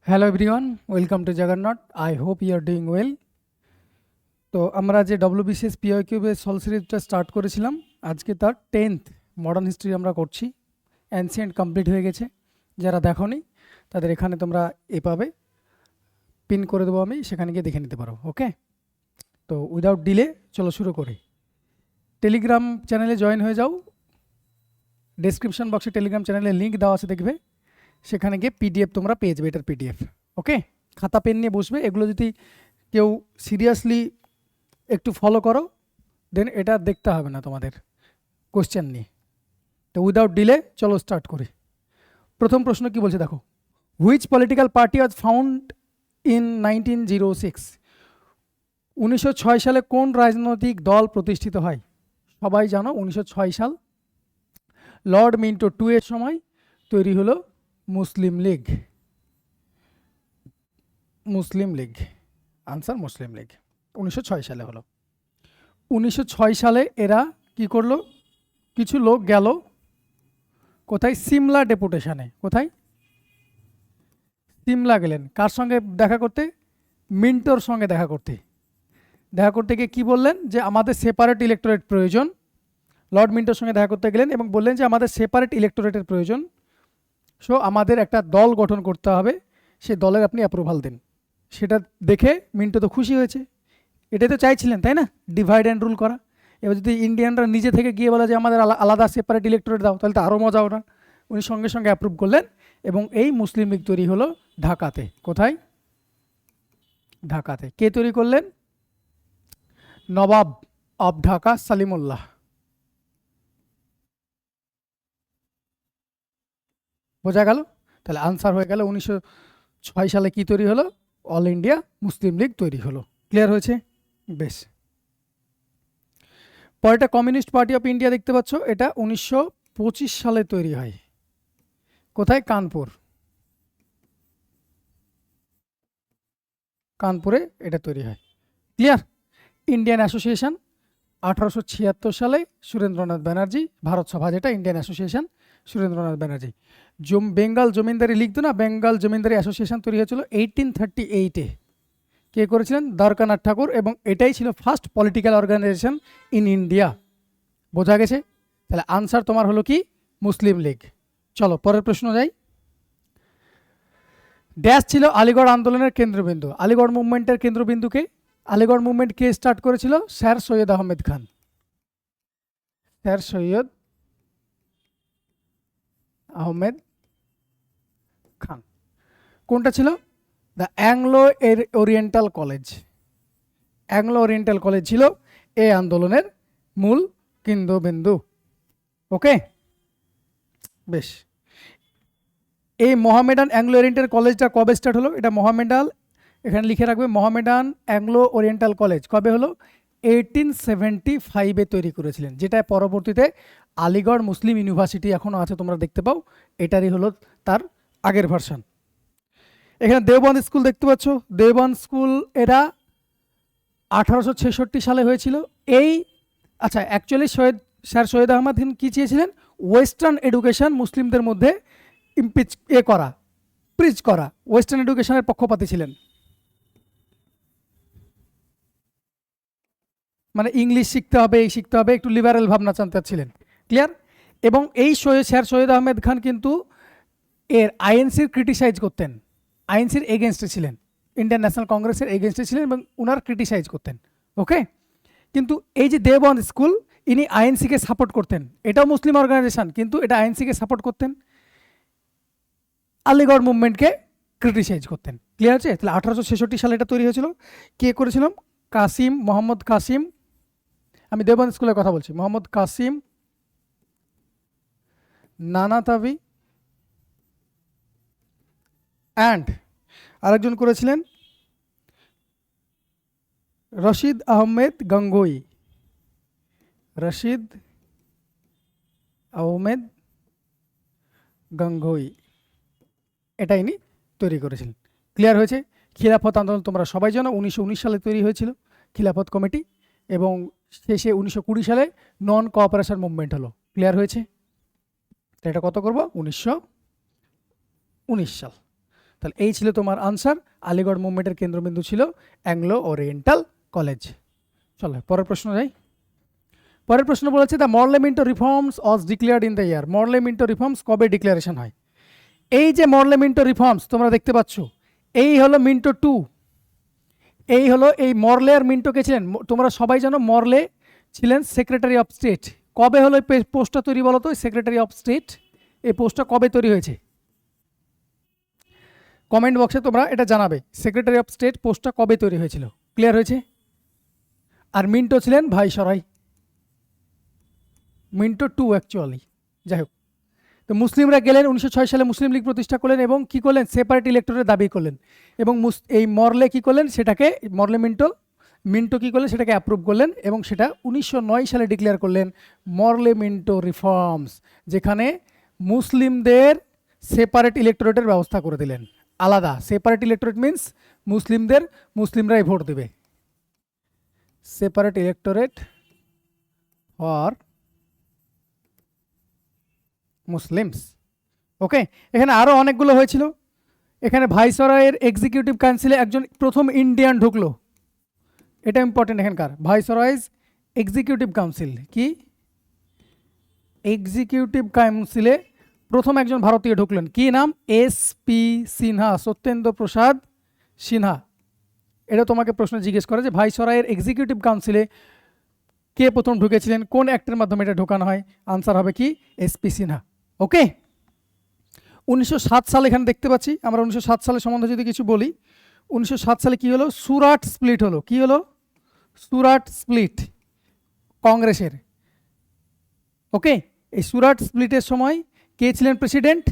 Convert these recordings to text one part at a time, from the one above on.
Hello everyone, welcome to Jagannath. I hope you are doing well. তো আমরা যে WBCS পিওকিউবে সলভ সিরিজটা স্টার্ট করেছিলাম, আজকে তার 10th মডার্ন হিস্ট্রি আমরা করছি। অ্যানসিয়েন্ট কমপ্লিট হয়ে গেছে। যারা দেখোনি তাদের এখানে তোমরা পাবে, পিন করে দেবো আমি, সেখানে গিয়ে দেখে নিতে পারো। ওকে, তো উইদাউট ডিলে চলো শুরু করি। টেলিগ্রাম চ্যানেলে জয়েন হয়ে যাও। ডেসক্রিপশন বক্সে টেলিগ্রাম চ্যানেলের লিঙ্ক দেওয়া আছে, দেখবে। সেখানে গিয়ে পিডিএফ তোমরা পেয়ে যাবে, এটার পিডিএফ। ওকে, খাতা পেন নিয়ে বসবে। এগুলো যদি কেউ সিরিয়াসলি একটু ফলো করো, দেন এটা দেখতে হবে না তোমাদের কোশ্চেন নিয়ে। তো উইদাউট ডিলে চলো স্টার্ট করি। প্রথম প্রশ্ন কি বলছে দেখো, which political party was found in 1906? 1906 সালে কোন রাজনৈতিক দল প্রতিষ্ঠিত হয়? সবাই জানো 1906 সাল লর্ড মিন্টো টু এর সময় তৈরি হলো মুসলিম লীগ। মুসলিম লীগ, আনসার মুসলিম লীগ। 1906 সালে হলো। 1906 সালে এরা কি করলো, কিছু লোক গেল কোথায়? সিমলা ডেপুটেশনে। কোথায়? সিমলা গেলেন। কার সঙ্গে দেখা করতে? মিন্টোর সঙ্গে দেখা করতে। দেখা করতে গিয়ে কী বললেন? যে আমাদের সেপারেট ইলেকটোরেট প্রয়োজন। লর্ড মিন্টোর সঙ্গে দেখা করতে গেলেন এবং বললেন যে আমাদের সেপারেট ইলেকটোরেটের প্রয়োজন, সো আমাদের একটা দল গঠন করতে হবে, সেই দলের আপনি অ্যাপ্রুভাল দেন। সেটা দেখে মিন্টো তো খুশি হয়েছে, এটাই তো চাইছিলেন, তাই না? ডিভাইড অ্যান্ড রুল করা। এবার যদি ইন্ডিয়ানরা নিজে থেকে গিয়ে বলে যে আমাদের আলাদা সেপারেট ইলেকটোরেট দাও, তাহলে তো আরও মজা ওটা। উনি সঙ্গে সঙ্গে অ্যাপ্রুভ করলেন এবং এই মুসলিম লীগ তৈরি হলো ঢাকাতে। কোথায়? ঢাকাতে। কে তৈরি করলেন? নবাব অব ঢাকা সালিমুল্লাহ। বোঝা গেল? তাহলে আনসার হয়ে গেল 1906 সালে কি তৈরি হলো? অল ইন্ডিয়া মুসলিম লীগ তৈরি হলো। ক্লিয়ার হয়েছে? বেশ। পরেরটা কমিউনিস্ট পার্টি অফ ইন্ডিয়া দেখতে পাচ্ছ, এটা 1925 সালে তৈরি হয়। কোথায়? কানপুর। কানপুরে এটা তৈরি হয়। ক্লিয়ার? ইন্ডিয়ান অ্যাসোসিয়েশন 1876 সালে সুরেন্দ্রনাথ ব্যানার্জি, ভারত সভা যেটা ইন্ডিয়ান অ্যাসোসিয়েশন, সুরেন্দ্রনাথ ব্যানার্জি। বেঙ্গল জমিদারি লিখতো না, বেঙ্গল জমিদারি অ্যাসোসিয়েশন তৈরি হয়েছিল 1838-এ। কে করেছিলেন? দ্বারকানাথ ঠাকুর। এবং এটাই ছিল first political organisation in India. বোঝা গেছে? তাহলে আনসার তোমার হলো কি? মুসলিম লীগ। চলো পরের প্রশ্ন যাই। ড্যাশ ছিল আলিগড় আন্দোলনের কেন্দ্রবিন্দু? আলিগড় মুভমেন্টের কেন্দ্রবিন্দুকে, আলিগড় মুভমেন্ট কে স্টার্ট করেছিল? স্যার সৈয়দ আহমেদ খান। স্যার সৈয়দ আহমেদ খান। কোনটা ছিল? The Anglo oriental college. Anglo oriental college ছিল এই আন্দোলনের মূল কেন্দ্রবিন্দু। ওকে, বেশ। এই মোহামেডান অ্যাংলো ওরিয়েন্টাল কলেজটা কবে স্টার্ট হলো? এটা মোহামেডান, এখানে লিখে রাখবে, মোহামেডান অ্যাংলো ওরিয়েন্টাল কলেজ কবে হলো? 1875-এ তৈরি করেছিলেন, যেটা পরবর্তীতে আলিগড় মুসলিম ইউনিভার্সিটি এখনও আছে, তোমরা দেখতে পাও। এটারই হলো তার আগের ভার্সন। এখানে দেওবন্দ স্কুল দেখতে পাচ্ছ। দেওবন্দ স্কুল এরা 1866 সালে হয়েছিল। এই আচ্ছা, অ্যাকচুয়ালি স্যার সৈয়দ আহমদ খান কী চেয়েছিলেন? ওয়েস্টার্ন এডুকেশন মুসলিমদের মধ্যে প্রিচ করা। ওয়েস্টার্ন এডুকেশনের পক্ষপাতী ছিলেন, মানে ইংলিশ শিখতে হবে, এই শিখতে হবে, একটু লিবারেল ভাবনা ছিলেন। ক্লিয়ার? এবং এই স্যার সৈয়দ আহমেদ খান কিন্তু এর আইএনসির ক্রিটিসাইজ করতেন, আইএনসির এগেনস্টে ছিলেন, ইন্ডিয়ান ন্যাশনাল কংগ্রেসের এগেনস্টে ছিলেন এবং উনার ক্রিটিসাইজ করতেন। ওকে, কিন্তু এই যে দেওবন্দ স্কুল, ইনি আইএনসিকে সাপোর্ট করতেন। এটাও মুসলিম অর্গানাইজেশন, কিন্তু এটা আইএনসিকে সাপোর্ট করতেন, আলিগড় মুভমেন্টকে ক্রিটিসাইজ করতেন। ক্লিয়ার আছে? তাহলে 1866 সালে এটা তৈরি হয়েছিল। কে করেছিলাম? কাসিম, মোহাম্মদ কাসিম। আমি দেওবন্দ স্কুলের কথা বলছি। মোহাম্মদ কাসিম নানাতাবি অ্যান্ড আরেকজন করেছিলেন রশিদ আহমেদ গঙ্গোই। রশিদ আহমেদ গঙ্গোই, এটা ইনি তৈরি করেছিলেন। ক্লিয়ার হয়েছে? খিলাফত আন্দোলন তোমরা সবাই জানো 1919 সালে তৈরি হয়েছিল খিলাফত কমিটি, এবং শেষে 1920 সালে নন কোঅপারেশন মুভমেন্ট হলো। ক্লিয়ার হয়েছে? এটা কত করব? 1919 সাল। তাহলে এই ছিল তোমার আনসার। আলিগড় মুভমেন্টের কেন্দ্রবিন্দু ছিল অ্যাংলো ওরিয়েন্টাল কলেজ। চলো পরের প্রশ্ন যাই। পরের প্রশ্ন বলেছে দ্য মরলে Minto reforms was declared in the ইয়ার। মরলে মিন্টো রিফর্মস কবে ডিক্লারেশন হয়? এই যে মরলে মিন্টো রিফর্মস তোমরা দেখতে পাচ্ছ, এই হলো মিন্টো 2, এই হলো এই মরলে আর মিন্টো কে ছিলেন, তোমরা সবাই জানো মরলে ছিলেন সেক্রেটারি অফ স্টেট। কবে হলো এই পোস্টটা তৈরি বলো তো? সেক্রেটারি অফ স্টেট এই পোস্টটা কবে তৈরি হয়েছে? কমেন্ট বক্সে তোমরা এটা জানাবে, সেক্রেটারি অফ স্টেট পোস্টটা কবে তৈরি হয়েছিল। ক্লিয়ার হয়েছে? আর মিন্টো ছিলেন ভাইসরয়, মিন্টো 2 অ্যাকচুয়ালি। যাই হোক, তো মুসলিমরা গেলেন 1906 সালে মুসলিম লীগ প্রতিষ্ঠা করলেন এবং কি করলেন? সেপারেট ইলেক্টরের দাবি করলেন এবং এই মরলে কি করলেন? সেটাকে মরলে মিন্টো কি করলেন? সেটাকে অ্যাপ্রুভ করলেন এবং সেটা 1909 সালে ডিক্লেয়ার করলেন মরলে মিন্টো রিফর্মস, যেখানে মুসলিমদের সেপারেট ইলেক্টোরেটের ব্যবস্থা করে দিলেন। আলাদা সেপারেট ইলেক্টোরেট মিন্স মুসলিমরাই ভোট দেবে। Separate electorate for Muslims. Okay, এখানে আরও অনেকগুলো হয়েছিল। এখানে ভাইসরয়ের এক্সিকিউটিভ কাউন্সিলে একজন প্রথম ইন্ডিয়ান ঢুকলো, এটা ইম্পর্টেন্ট এখানকার। ভাইসরয়েজ এক্সিকিউটিভ কাউন্সিল কি? এক্সিকিউটিভ কাউন্সিলে প্রথম একজন ভারতীয় ঢুকলেন, কি নাম? SP সিনহা, সত্যেন্দ্র প্রসাদ সিনহা। এটা তোমাকে প্রশ্ন জিজ্ঞেস করে যে ভাইসরয়ের এক্সিকিউটিভ কাউন্সিলে কে প্রথম ঢুকেছিলেন, কোন অ্যাক্টের মাধ্যমে এটা ঢোকানো হয়? আনসার হবে কি? SP সিনহা। ওকে, 1907 সালে এখানে দেখতে পাচ্ছি আমরা। 1907 সালের সম্বন্ধে যদি কিছু বলি, 1907 সালে কি হলো? সুরাট স্প্লিট হলো। কি হলো? সুরাট স্প্লিট কংগ্রেসের। ওকে, এই সুরাট স্প্লিটের সময় কে ছিলেন প্রেসিডেন্ট?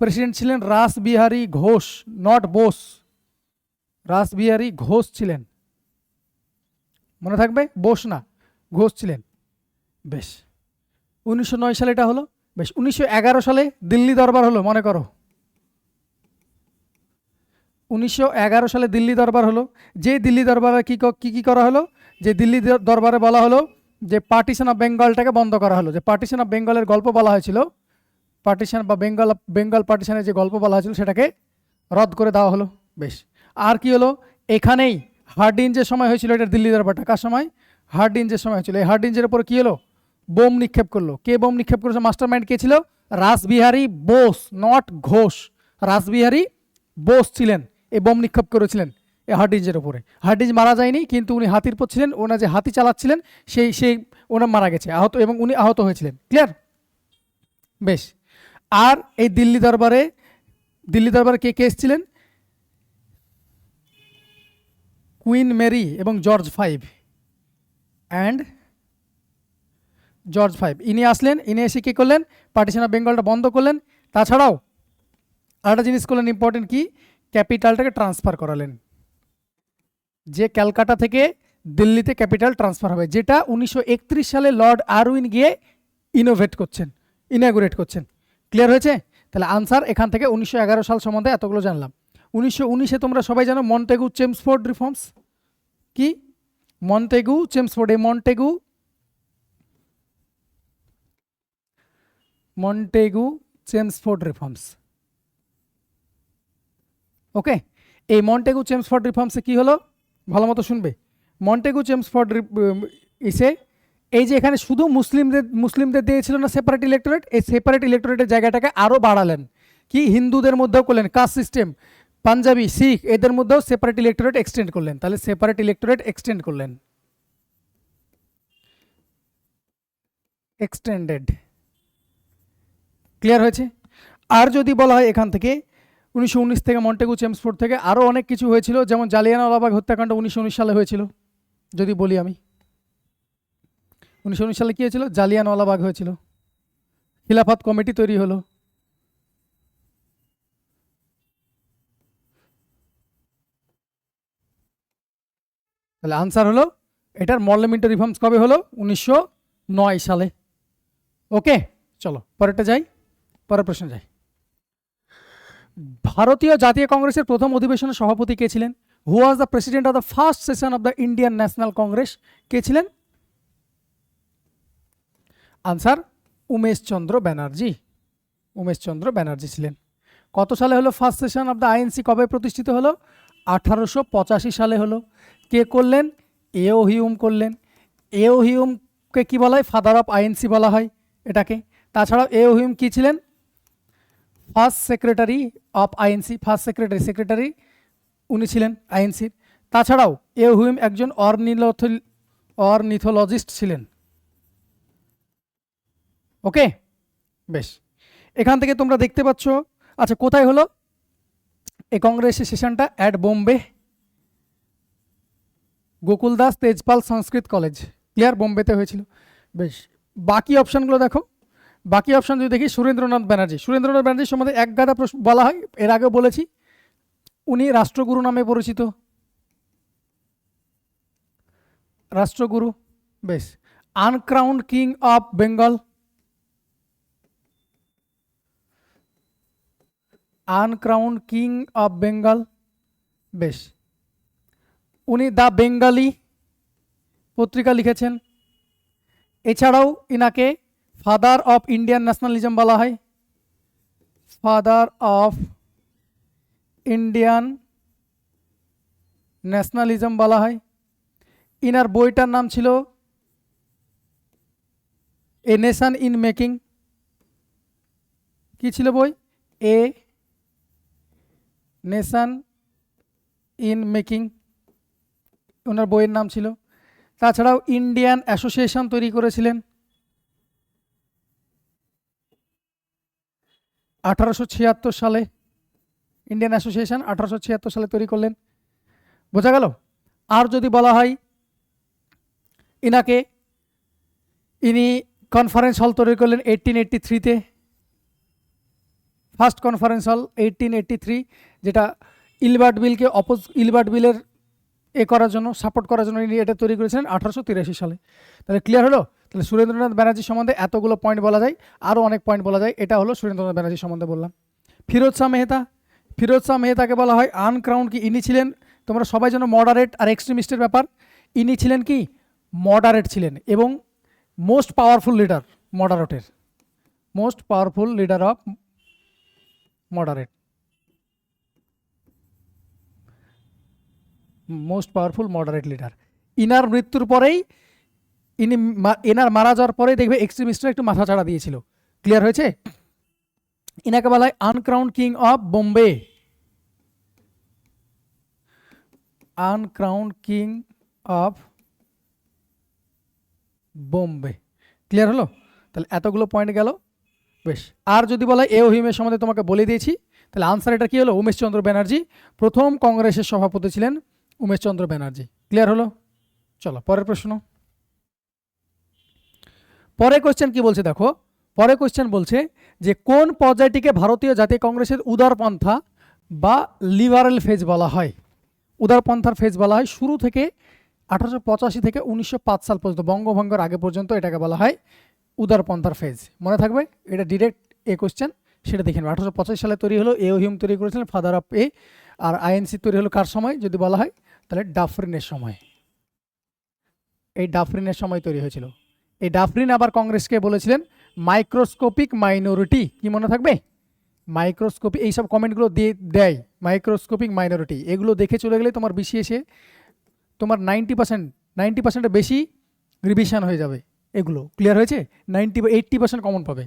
প্রেসিডেন্ট ছিলেন রাসবিহারী ঘোষ, নট বোস। রাসবিহারী ঘোষ ছিলেন, মনে থাকবে, বোস না, ঘোষ ছিলেন। বেশ, 1909 সালে এটা হলো। বেশ, 1911 সালে দিল্লি দরবার হলো, মনে করো 1911 সালে দিল্লি দরবার হলো। যে দিল্লি দরবারে কি করা হলো? যে দিল্লি দরবারে বলা হলো যে পার্টিশন অফ বেঙ্গলটাকে বন্ধ করা হলো। যে পার্টিশন অফ বেঙ্গলের গল্প বলা হয়েছিল, পার্টিশন বা বেঙ্গল পার্টিশনের যে গল্প বলা হয়েছিল সেটাকে রদ করে দেওয়া হলো। বেশ, আর কি হলো? এখানেই হার্ডিঞ্জের সময় হয়েছিল, এটা দিল্লি দরবারটা কার সময়? হার্ডিঞ্জের সময় হয়েছিল। এই হার্ডিঞ্জের উপর কি হলো? বোম নিক্ষেপ করলো। কে বোম নিক্ষেপ করেছে? মাস্টার মাইন্ড কে ছিল? রাসবিহারী বোস, নট ঘোষ। রাসবিহারী বোস ছিলেন, এই বোম নিক্ষেপ করেছিলেন এই হার্ডিঞ্জের উপরে। হার্ডিঞ্জ মারা যায়নি, কিন্তু উনি হাতির পর ছিলেন, ওনার যে হাতি চালাচ্ছিলেন সেই ওনার মারা গেছে, আহত, এবং উনি আহত হয়েছিলেন। ক্লিয়ার? বেশ, আর এই দিল্লি দরবারে কে কে এসেছিলেন? কুইন মেরি এবং জর্জ ফাইভ ইনি আসলেন। ইনি এসে কী করলেন? পার্টিশন অফ বেঙ্গলটা বন্ধ করলেন। তাছাড়াও আরেকটা জিনিস করলেন ইম্পর্টেন্ট, কি? ক্যাপিটালটাকে ট্রান্সফার করালেন, যে ক্যালকাটা থেকে দিল্লিতে ক্যাপিটাল ট্রান্সফার হবে, যেটা 1931 সালে লর্ড আরউইন গিয়ে ইনাগুরেট করছেন। ক্লিয়ার হয়েছে? তাহলে আনসার এখান থেকে 1911 সাল সম্বন্ধে এতগুলো জানলাম। 1919-এ তোমরা সবাই জানো মন্টেগু চেমসফোর্ড রিফর্মস কি? মন্টেগু চেমসফোর্ড, এই মন্টেগু চেমসফোর্ড রিফর্মস। ওকে, এই মন্টেগু চেমসফোর্ড রিফর্মসে কি হলো? ভালো মতো শুনবে। মন্টেগু চেমসফোর্ড ইসে এই যে এখানে শুধু মুসলিমদের দিয়েছিল না সেপারেট ইলেক্টোরেট, এই সেপারেট ইলেক্টোরেটের জায়গাটাকে আরও বাড়ালেন। কি? হিন্দুদের মধ্যেও করলেন, কাস্ট সিস্টেম, পাঞ্জাবি, শিখ, এদের মধ্যেও সেপারেট ইলেক্টোরেট এক্সটেন্ড করলেন। তাহলে সেপারেট ইলেক্টোরেট এক্সটেন্ড করলেন, এক্সটেন্ডেড। ক্লিয়ার হয়েছে? আর যদি বলা হয় এখান থেকে 1919 থেকে মন্টেগু চেমসফোর্ড থেকে আরও অনেক কিছু হয়েছিল, যেমন জালিয়ানওয়ালাবাগ হত্যাকাণ্ড 1919 সালে হয়েছিল। যদি বলি আমি 1919 সালে কী হয়েছিল? জালিয়ানওয়ালাবাগ হয়েছিল। খিলাফত কমিটি তৈরি হলো। তাহলে আনসার হলো এটার মরলে মিন্টো রিফর্মস কবে হলো? 1909 সালে। ওকে, চলো পরেরটা যাই, পরের প্রশ্ন যাই। ভারতীয় জাতীয় কংগ্রেসের প্রথম অধিবেশনের সভাপতি কে ছিলেন? Who was the president of the first session of the Indian National Congress? কে ছিলেন? আনসার উমেশ চন্দ্র ব্যানার্জি ছিলেন। কত সালে হলো first session of the INC? কবে প্রতিষ্ঠিত হলো? 1885 সালে হলো। কে করলেন? এও হিউম করলেন। এও হিউমকে কি বলা হয়? ফাদার অফ আইএনসি বলা হয় এটাকে। তাছাড়াও এও হিউম কি ছিলেন? First secretary of INC, first secretary উনি ছিলেন আইএনসির। তাছাড়াও এও হিউম একজন অর্নিথোলজিস্ট ছিলেন। ওকে, বেশ। এখান থেকে তোমরা দেখতে পাচ্ছ, আচ্ছা কোথায় হলো এই কংগ্রেসের সেশনটা? At Bombay, Gokul Das Tejpal Sanskrit college. Clear? বোম্বেতে হয়েছিল। বেশ, বাকি অপশানগুলো দেখো। বাকি অপশান যদি দেখি, সুরেন্দ্রনাথ ব্যানার্জি। সুরেন্দ্রনাথ ব্যানার্জির সম্বন্ধে এক গাদা প্রশ্ন বলা হয়, এর আগেও বলেছি। উনি রাষ্ট্রগুরু নামে পরিচিত, রাষ্ট্রগুরু। বেশ, uncrowned king of Bengal, uncrowned king of Bengal. বেশ, উনি দ্য বেঙ্গলি পত্রিকা লিখেছেন। এছাড়াও ইনাকে ফাদার অফ ইন্ডিয়ান ন্যাশনালিজম বলা হয়, ফাদার অফ ইন্ডিয়ান ন্যাশনালিজম বলা হয়। ইনার বইটার নাম ছিল এ নেশন ইন মেকিং। কি ছিল বই? এ নেশন ইন মেকিং, ওনার বইয়ের নাম ছিল। তাছাড়াও ইন্ডিয়ান অ্যাসোসিয়েশন তৈরি করেছিলেন 1876 সালে। ইন্ডিয়ান অ্যাসোসিয়েশন 1876 সালে তৈরি করলেন। বোঝা গেল? আর যদি বলা হয় ইনি কনফারেন্স হল তৈরি করলেন 1883-তে, ফার্স্ট কনফারেন্স হল 1883, যেটা ইলবার্ট বিলের করার জন্য, সাপোর্ট করার জন্য ইনি এটা তৈরি করেছিলেন 1883 সালে। তাহলে ক্লিয়ার হলো? তাহলে সুরেন্দ্রনাথ ব্যানার্জি সম্বন্ধে এতগুলো পয়েন্ট বলা যায়, আরও অনেক পয়েন্ট বলা যায়। এটা হলো সুরেন্দ্রনাথ ব্যানার্জি সম্বন্ধে বললাম। ফিরোজ শাহ মেহতা, ফিরোজ শাহ মেহতাকে বলা হয় আনক্রাউন্ড কি? ইনি ছিলেন, তোমরা সবাই জানো মডারেট আর এক্সট্রিমিস্টের ব্যাপার। ইনি ছিলেন কি? মডারেট ছিলেন এবং মোস্ট পাওয়ারফুল লিডার মডারেটের, most powerful leader of moderate, most powerful moderate leader. ইনার মৃত্যুর পরেই এনার মারা যাওয়ার পরেই দেখবে এক্সট্রিমিস্টরা একটু মাথা চাড়া দিয়েছিল। ক্লিয়ার হয়েছে? ইনাকে বলা হয় uncrowned king of Bombay, uncrowned king of Bombay. Clear হলো? তাহলে এতগুলো পয়েন্ট গেল। বেশ, আর যদি বলা হয় এও হিউমের সম্বন্ধে তোমাকে বলে দিয়েছি, তাহলে আনসার এটা কি হলো? উমেশচন্দ্র ব্যানার্জি। প্রথম কংগ্রেসের সভাপতি ছিলেন উমেশচন্দ্র ব্যানার্জি। ক্লিয়ার হলো? চলো পরের প্রশ্ন। পরে কোশ্চেন কি বলছে দেখো, পরে কোশ্চেন বলছে যে কোন পর্যায়টিকে ভারতীয় জাতীয় কংগ্রেসের উদারপন্থা বা লিবারেল ফেজ বলা হয়? উদারপন্থার ফেজ বলা হয় শুরু থেকে 1885 থেকে 1905 সাল পর্যন্ত, বঙ্গভঙ্গের আগে পর্যন্ত এটাকে বলা হয় উদারপন্থার ফেজ। মনে থাকবে, এটা ডিরেক্ট কোশ্চেন, সেটা দেখে নেবে। 1885 সালে তৈরি হলো, এও হিউম তৈরি করেছিলেন, ফাদার অফ এ। আর আইএনসি তৈরি হলো কার সময় যদি বলা হয়? তাহলে ডাফরিনের সময়। এই ডাফরিনের সময় তৈরি হয়েছিল। এই ডাফরিন আবার কংগ্রেসকে বলেছিলেন মাইক্রোস্কোপিক মাইনরিটি। কি মনে থাকবে? মাইক্রোস্কোপিক, এইসব কমেন্টগুলো দিয়ে দেয়, মাইক্রোস্কোপিক মাইনরিটি, এগুলো দেখে চলে গেলে তোমার বিসিএসে তোমার 90%-90%-এর বেশি রিভিশন হয়ে যাবে। এগুলো ক্লিয়ার হয়েছে? 80% কমন পাবে।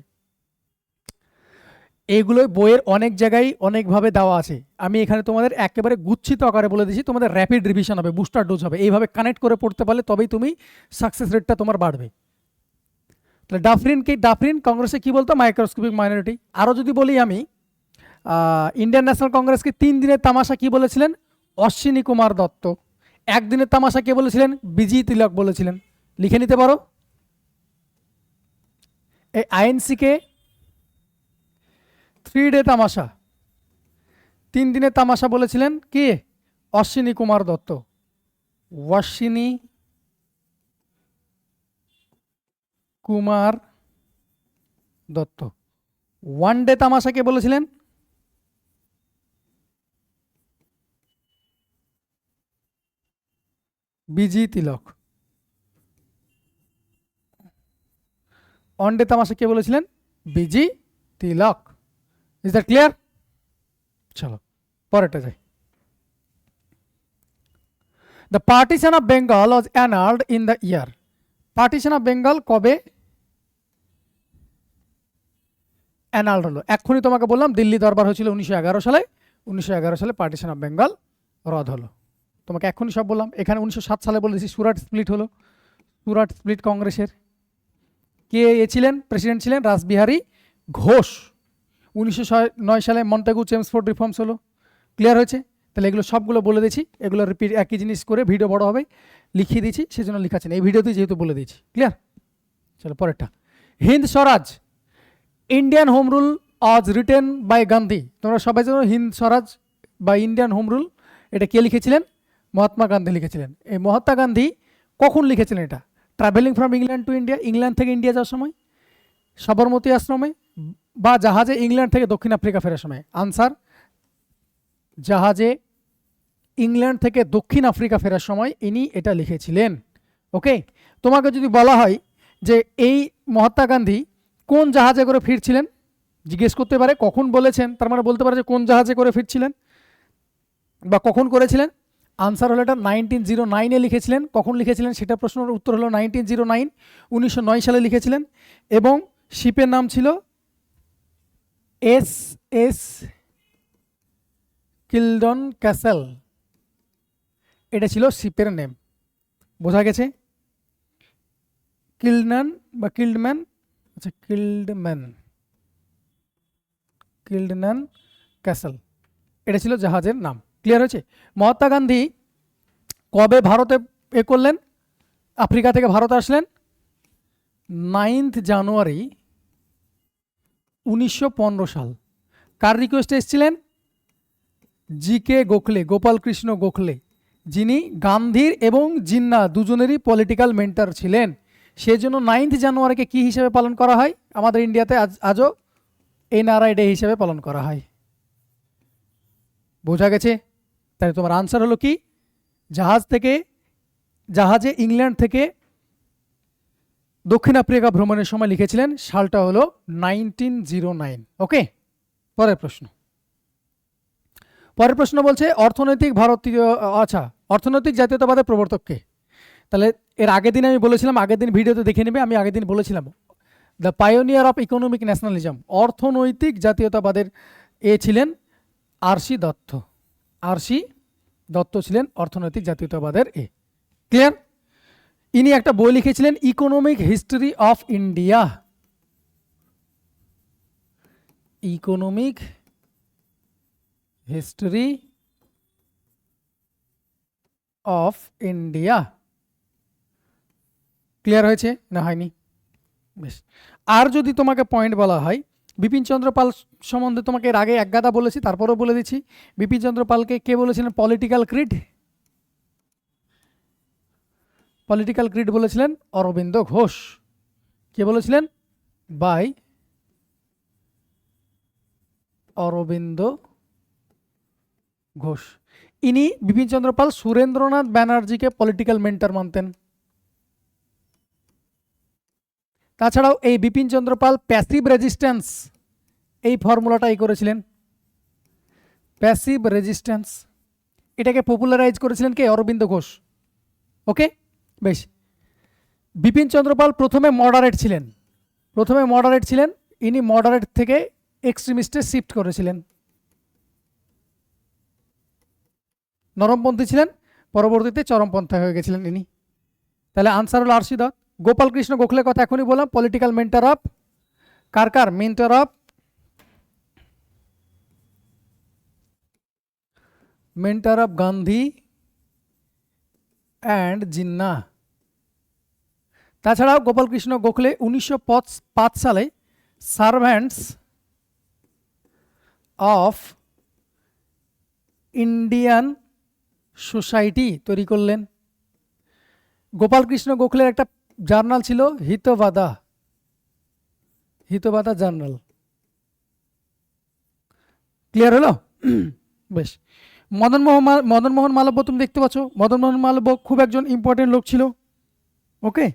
এগুলো বইয়ের অনেক জায়গায় অনেকভাবে দেওয়া আছে। আমি এখানে তোমাদের একেবারে গুচ্ছিত আকারে বলে দিচ্ছি, তোমাদের র্যাপিড রিভিশন হবে, বুস্টার ডোজ হবে। এইভাবে কানেক্ট করে পড়তে পারলে তবেই তুমি সাকসেস রেটটা তোমার বাড়বে। তাহলে ডাফরিন কংগ্রেসে কি বলতো? Microscopic minority. আরও যদি বলি আমি, ইন্ডিয়ান ন্যাশনাল কংগ্রেসকে 3 দিনের তামাশা কি বলেছিলেন? অশ্বিনী কুমার দত্ত। 1 দিনের তামাশা কে বলেছিলেন? বিজি তিলক বলেছিলেন। লিখে নিতে পারো। এই আইএনসিকে 3 ডে তামাশা, 3 দিনের তামাশা বলেছিলেন কে? অশ্বিনী কুমার দত্ত, অশ্বিনী কুমার দত্ত। 1 ডে তামাশা কে বলেছিলেন? বিজি তিলক। 1 ডে তামাশা কে বলেছিলেন? BG Tilak. Is that clear? চলো পরেরটা যাই। The partition of Bengal was annulled in the year. Partition of Bengal কবে অ্যানাল্ড হলো? এক্ষুনি তোমাকে বললাম দিল্লি দরবার হয়েছিল 1911 সালে। 1911 সালে পার্টিশন অফ বেঙ্গল রদ হলো। তোমাকে এক্ষুনি সব বললাম। এখানে 1907 সালে বলেছি সুরাট স্প্লিট হলো। সুরাট স্প্লিট কংগ্রেসের কে ছিলেন? প্রেসিডেন্ট ছিলেন রাসবিহারী ঘোষ। 1909 সালে মন্টেগু চেমসফোর্ড রিফর্মস হলো। ক্লিয়ার হয়েছে? তাহলে এগুলো সবগুলো বলে দিয়েছি। এগুলো রিপিট একই জিনিস করে ভিডিও বড় হবে লিখিয়ে দিয়েছি, সেজন্য লেখাচ্ছেন এই ভিডিওতে যেহেতু বলে দিয়েছি। ক্লিয়ার? চলো পরেরটা। Hind Swaraj Indian home rule was written by Gandhi. তোমরা সবাই জানো হিন্দ স্বরাজ বা ইন্ডিয়ান হোম রুল এটা কে লিখেছিলেন? মহাত্মা গান্ধী লিখেছিলেন। এই মহাত্মা গান্ধী কখন লিখেছিলেন এটা? Travelling from England to India, England থেকে ইন্ডিয়া যাওয়ার সময়, সবরমতী আশ্রমে, বা জাহাজে ইংল্যান্ড থেকে দক্ষিণ আফ্রিকা ফেরার সময়? আনসার জাহাজে ইংল্যান্ড থেকে দক্ষিণ আফ্রিকা ফেরার সময় ইনি এটা লিখেছিলেন। ওকে, তোমাকে যদি বলা হয় যে এই মহাত্মা গান্ধী কোন জাহাজে করে ফিরছিলেন, জিজ্ঞেস করতে পারে। কখন বলেছেন তার মানে বলতে পারে যে কোন জাহাজে করে ফিরছিলেন বা কখন করেছিলেন। আনসার হলো এটা 1909-এ লিখেছিলেন। কখন লিখেছিলেন সেটা প্রশ্নের উত্তর হলো 1909, 1909 সালে লিখেছিলেন। এবং শিপের নাম ছিল এস কিল্ডন ক্যাসেল। এটা ছিল শিপের নেম। বোঝা গেছে? কিল্ডম্যান বা কিল্ডম্যান, আচ্ছা কিল্ডম্যান ক্যাসেল, এটা ছিল জাহাজের নাম। ক্লিয়ার হয়েছে? মহাত্মা গান্ধী কবে ভারতে করলেন, আফ্রিকা থেকে ভারতে আসলেন? 9 জানুয়ারি 1915 সাল। কার রিকোয়েস্টে এসেছিলেন? জি.কে. গোখলে, গোপাল কৃষ্ণ গোখলে, যিনি গান্ধীর এবং জিন্না দুজনেরই পলিটিক্যাল মেন্টর ছিলেন। সেজন্য 9 জানুয়ারিকে কি হিসেবে পালন করা হয় আমাদের ইন্ডিয়াতে? আজও এনআরআই ডে হিসেবে পালন করা হয়। বোঝা গেছে? তাই তোমার আনসার হলো কি? জাহাজে ইংল্যান্ড থেকে দক্ষিণ আফ্রিকা ভ্রমণের সময় লিখেছিলেন। সালটা হলো 1909। ওকে, পরের প্রশ্ন বলছে অর্থনৈতিক জাতীয়তাবাদের প্রবর্তককে। তাহলে এর আগের দিন আমি বলেছিলাম, আগের দিন ভিডিওতে দেখে নেবে, আমি আগের দিন বলেছিলাম the pioneer of economic nationalism, অর্থনৈতিক জাতীয়তাবাদের ছিলেন আর.সি. দত্ত। আর.সি. দত্ত ছিলেন অর্থনৈতিক জাতীয়তাবাদের ক্লিয়ার? ইনি একটা বই লিখেছিলেন economic history of India. Economic history of India. Clear হয়েছে না হয়নি? বেশ। আর যদি তোমাকে পয়েন্ট বলা হয়, বিপিন চন্দ্র পাল সম্বন্ধে তোমাকে এর আগে একগাদা বলেছি, তারপরেও বলে দিচ্ছি। বিপিন চন্দ্র পালকে কে বলেছিলেন পলিটিক্যাল ক্রিড বলেছিলেন অরবিন্দ ঘোষ। কে বলেছিলেন? বাই অরবিন্দ ঘোষ। ইনি বিপিন চন্দ্র পাল সুরেন্দ্রনাথ ব্যানার্জিকে পলিটিক্যাল মেন্টর মানতেন। তাছাড়াও এই বিপিন চন্দ্র পাল প্যাসিভ রেজিস্ট্যান্স এই ফর্মুলাটাই করেছিলেন। প্যাসিভ রেজিস্ট্যান্স এটাকে পপুলারাইজ করেছিলেন কে? অরবিন্দ ঘোষ। ওকে, বেশ। বিপিন চন্দ্র পাল প্রথমে মডারেট ছিলেন। ইনি মডারেট থেকে এক্সট্রিমিস্টে শিফট করেছিলেন। নরমপন্থী ছিলেন, পরবর্তীতে চরমপন্থা হয়ে গেছিলেন ইনি। তাহলে আনসার হলো আর.সি. দত্ত। গোপাল কৃষ্ণ গোখলের কথা এখনই বললাম, political mentor of mentor of Gandhi and Jinnah. তাছাড়াও গোপাল কৃষ্ণ গোখলে 1905 সালে সার্ভ্যান্টস অফ ইন্ডিয়ান সোসাইটি তৈরি করলেন। গোপাল কৃষ্ণ গোখলের একটা জার্নাল ছিল হিতবাদা জার্নাল। ক্লিয়ার হলো? বেশ। মদন মোহন মালব্য তুমি দেখতে পাচ্ছ, মদন মোহন মালব্য খুব একজন ইম্পর্টেন্ট লোক ছিল। ওকে,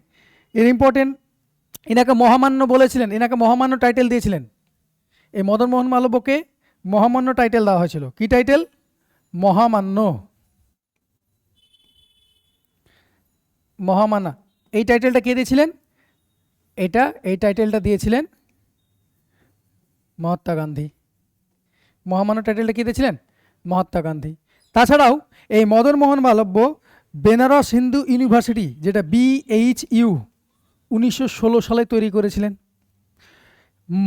ইনাকে মহামান্য বলেছিলেন, ইনাকে মহামান্য টাইটেল দিয়েছিলেন। এই মদন মোহন মালব্যকে মহামান্য টাইটেল দেওয়া হয়েছিল। কি টাইটেল? মহামান্য, মহামানা। এই টাইটেলটা কে দিয়েছিলেন? এই টাইটেলটা দিয়েছিলেন মহাত্মা গান্ধী। মহামান্য টাইটেলটা কে দিয়েছিলেন? মহাত্মা গান্ধী। তাছাড়াও এই মদন মোহন মালব্য বেনারস হিন্দু ইউনিভার্সিটি, যেটা BHU, 1916 সালে তৈরি করেছিলেন।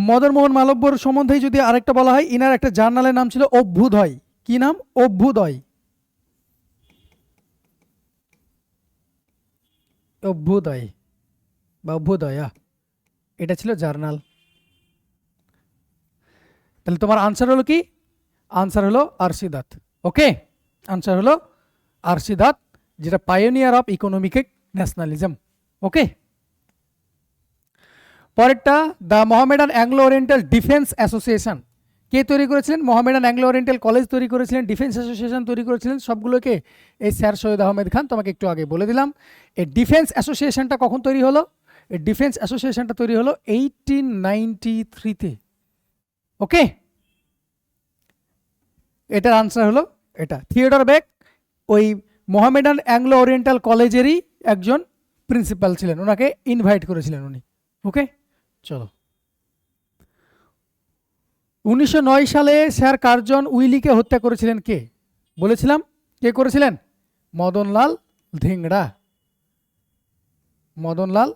মদন মোহন মালব্যর সম্বন্ধে যদি আরেকটা বলা হয়, ইনার একটা জার্নালের নাম ছিল অভ্যুদয়। কি নাম? অভ্যুদয়। অভ্যুদয় বা অভ্যুদয়া, এটা ছিল জার্নাল। তাহলে তোমার আনসার হলো কি? আনসার হলো আরসি দাত। ওকে, আনসার হলো R C, Dutt pioneer of economic nationalism. Okay, পরেরটা, the Mohammedan Anglo Oriental defence association. কে তৈরি করেছিলেন? মোহামেডান অ্যাংলো ওরিয়েন্টাল কলেজ তৈরি করেছিলেন, ডিফেন্স অ্যাসোসিয়েশন তৈরি করেছিলেন, সবগুলোকে এই স্যার সৈয়দ আহমেদ খান। তোমাকে একটু আগে বলে দিলাম। এই ডিফেন্স অ্যাসোসিয়েশনটা কখন তৈরি হলো? এই ডিফেন্স অ্যাসোসিয়েশনটা তৈরি হলো 1893-তে। ওকে, এটার আনসার হলো এটা। থিওডর বেক ওই মোহামেডান অ্যাংলো ওরিয়েন্টাল কলেজেরই একজন প্রিন্সিপাল ছিলেন, ওনাকে ইনভাইট করেছিলেন উনি। ওকে, চলো। 1909 সালে স্যার কার্জন উইলিকে হত্যা করেছিলেন কে? বলেছিলাম কে করেছিলেন? মদনলাল ধিংড়া। মদনলাল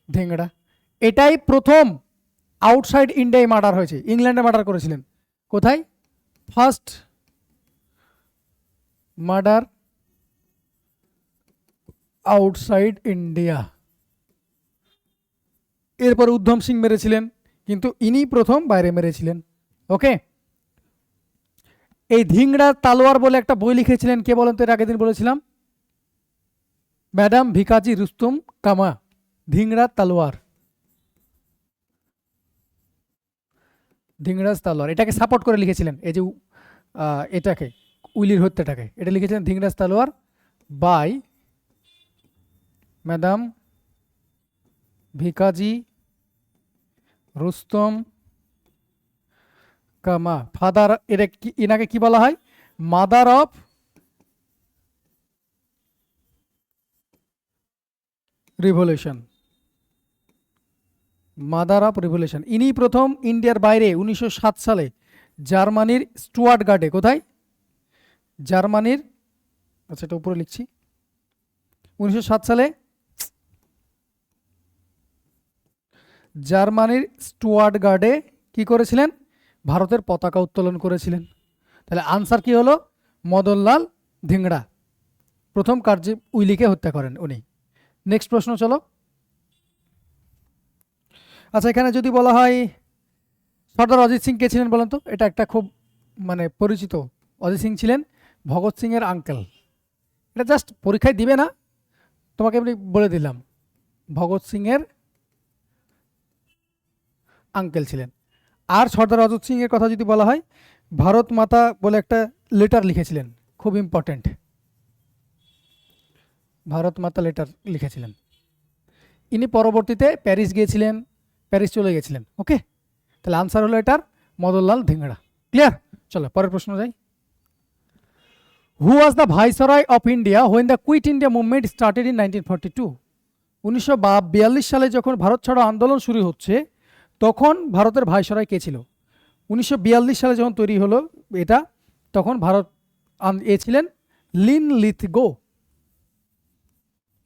ধিংড়া। এটাই প্রথম আউটসাইড ইন্ডিয়ায় মার্ডার হয়েছে। ইংল্যান্ডে মার্ডার করেছিলেন। কোথায়? First murder outside India. এরপর উদ্ধম সিং মেরেছিলেন, কিন্তু ইনি প্রথম বাইরে মেরেছিলেন। ওকে, এই ধিংড়া তালোয়ার বলে একটা বই লিখেছিলেন কে বলেন তো? এর আগের দিন বলেছিলাম, ম্যাডাম ভিকাজি রুস্তম কামা। ধিংড়া তালোয়ার, ধিংড়াজ তালোয়ার, এটাকে সাপোর্ট করে লিখেছিলেন। এই যে এটাকে, উইলির হত্যাটাকে, এটা লিখেছিলেন ধিংড়াজ তালোয়ার বাই ম্যাডাম ভিকাজি রুস্তম কামা। ফাদার, এর এনাকে কি বলা হয়? Mother of revolution. Mother of revolution. ইনি প্রথম ইন্ডিয়ার বাইরে 1907 সালে জার্মানির স্টুয়ার্টগার্টে, কোথায়? জার্মানির, আচ্ছা এটা উপরে লিখছি, 1907 সালে জার্মানির স্টুয়ার্টগার্টে কি করেছিলেন? ভারতের পতাকা উত্তোলন করেছিলেন। তাহলে আনসার কি হলো? মদনলাল ধিংড়া প্রথম কার্যে উইলিকে হত্যা করেন উনি। নেক্সট প্রশ্ন চলো। আচ্ছা, এখানে যদি বলা হয় সর্দার অজিত সিং কে ছিলেন বলেন তো? এটা একটা খুব মানে পরিচিত। অজিত সিং ছিলেন ভগৎ সিং এর আঙ্কেল। এটা জাস্ট পরীক্ষায় দিবে না, তোমাকে এমনি বলে দিলাম, ভগৎ সিং এর আঙ্কেল ছিলেন। আর সর্দার অজিত সিং এর কথা যদি বলা হয়, ভারত মাতা বলে একটা লেটার লিখেছিলেন, খুব ইম্পর্টেন্ট। ভারত মাতা লেটার লিখেছিলেন। ইনি পরবর্তীতে প্যারিস গিয়েছিলেন, প্যারিস চলে গেছিলেন। ওকে, তাহলে আনসার হলো এটার মদনলাল ধিংড়া। ক্লিয়ার? চলো পরের প্রশ্ন যাই। Who was the viceroy of India when the quit India movement started in 1942? 1942 সালে যখন ভারত ছাড়ো আন্দোলন শুরু হচ্ছে, তখন ভারতের ভাইসরয় কে ছিল? 1942 সালে যখন তৈরি হলো এটা, তখন ভারত এ ছিলেন লিন লিথগো।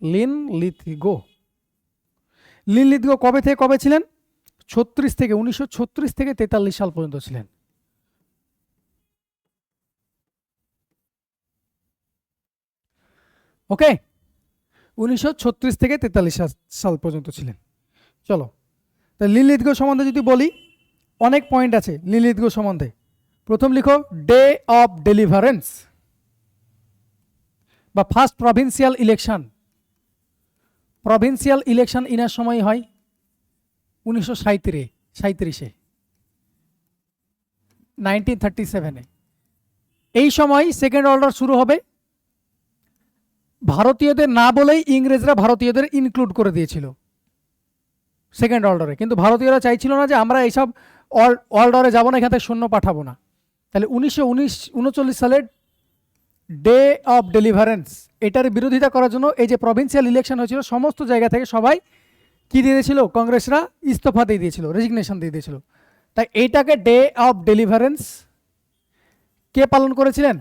লিন লিথগো। লিন লিথগো কবে থেকে কবে ছিলেন? 1936 থেকে 43 সাল পর্যন্ত ছিলেন। ওকে, 1936 থেকে 43 সাল পর্যন্ত ছিলেন। চলো, তা লিন লিথগো সম্বন্ধে যদি বলি, অনেক পয়েন্ট আছে লিন লিথগো সম্বন্ধে। প্রথম লিখো ডে অফ ডেলিভারেন্স বা first provincial election. Provincial election inner সময় হয় 1937-এ, 1937-এ। এই সময় সেকেন্ড অর্ডার শুরু হবে। ভারতীয়দের না বলেই ইংরেজরা ভারতীয়দের ইনক্লুড করে দিয়েছিল সেকেন্ড অর্ডারে, কিন্তু ভারতীয়রা চাইছিল না যে আমরা এইসব ওয়ার্ল্ড ওয়ারে যাবো না, এখান থেকে সৈন্য পাঠাবো না। তাহলে 1939 সালের ডে অফ ডেলিভারেন্স, এটার বিরোধিতা করার জন্য এই যে প্রভিন্সিয়াল ইলেকশন হয়েছিল, সমস্ত জায়গা থেকে সবাই কি দিয়ে দিয়েছিল, কংগ্রেসরা ইস্তফা দিয়ে দিয়েছিল, রেজিগনেশন দিয়ে দিয়েছিল। তাই এইটাকে ডে অফ ডেলিভারেন্স কে পালন করেছিলেন?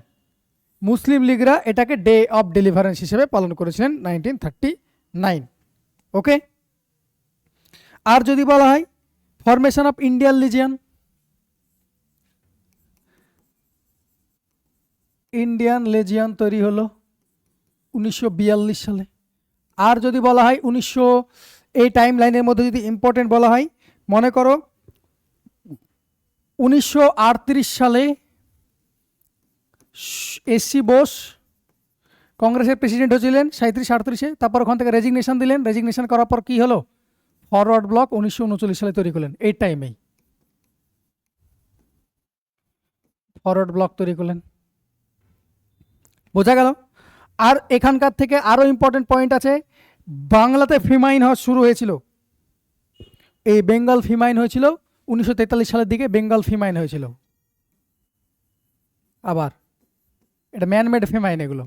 মুসলিম লীগরা এটাকে ডে অফ ডেলিভারেন্স হিসেবে পালন করেছিলেন 1939। ওকে। আর যদি বলা হয় formation of Indian legion, Indian Legion তৈরি হলো 1942 সালে। আর যদি বলা হয় এই টাইম লাইনের মধ্যে যদি ইম্পর্টেন্ট বলা হয়, মনে করো 1938 সালে এসসি বোস কংগ্রেসের প্রেসিডেন্ট হয়েছিলেন 37-38-এ, তারপর ওখান থেকে রেজিগনেশন দিলেন। রেজিগনেশন করার পর কি হলো, ফরওয়ার্ড ব্লক 1939 সালে তৈরি করলেন। এই টাইমেই ফরওয়ার্ড ব্লক তৈরি করলেন। বোঝা গেল? আর এখানকার থেকে আরো ইম্পর্টেন্ট পয়েন্ট আছে, বাংলাতে ফিমাইন হওয়া শুরু হয়েছিল, এই বেঙ্গল ফিমাইন হয়েছিল 1943 সালের দিকে, বেঙ্গল ফিমাইন হয়েছিল। আবার এটা ম্যানমেড ফেমাইন, এগুলো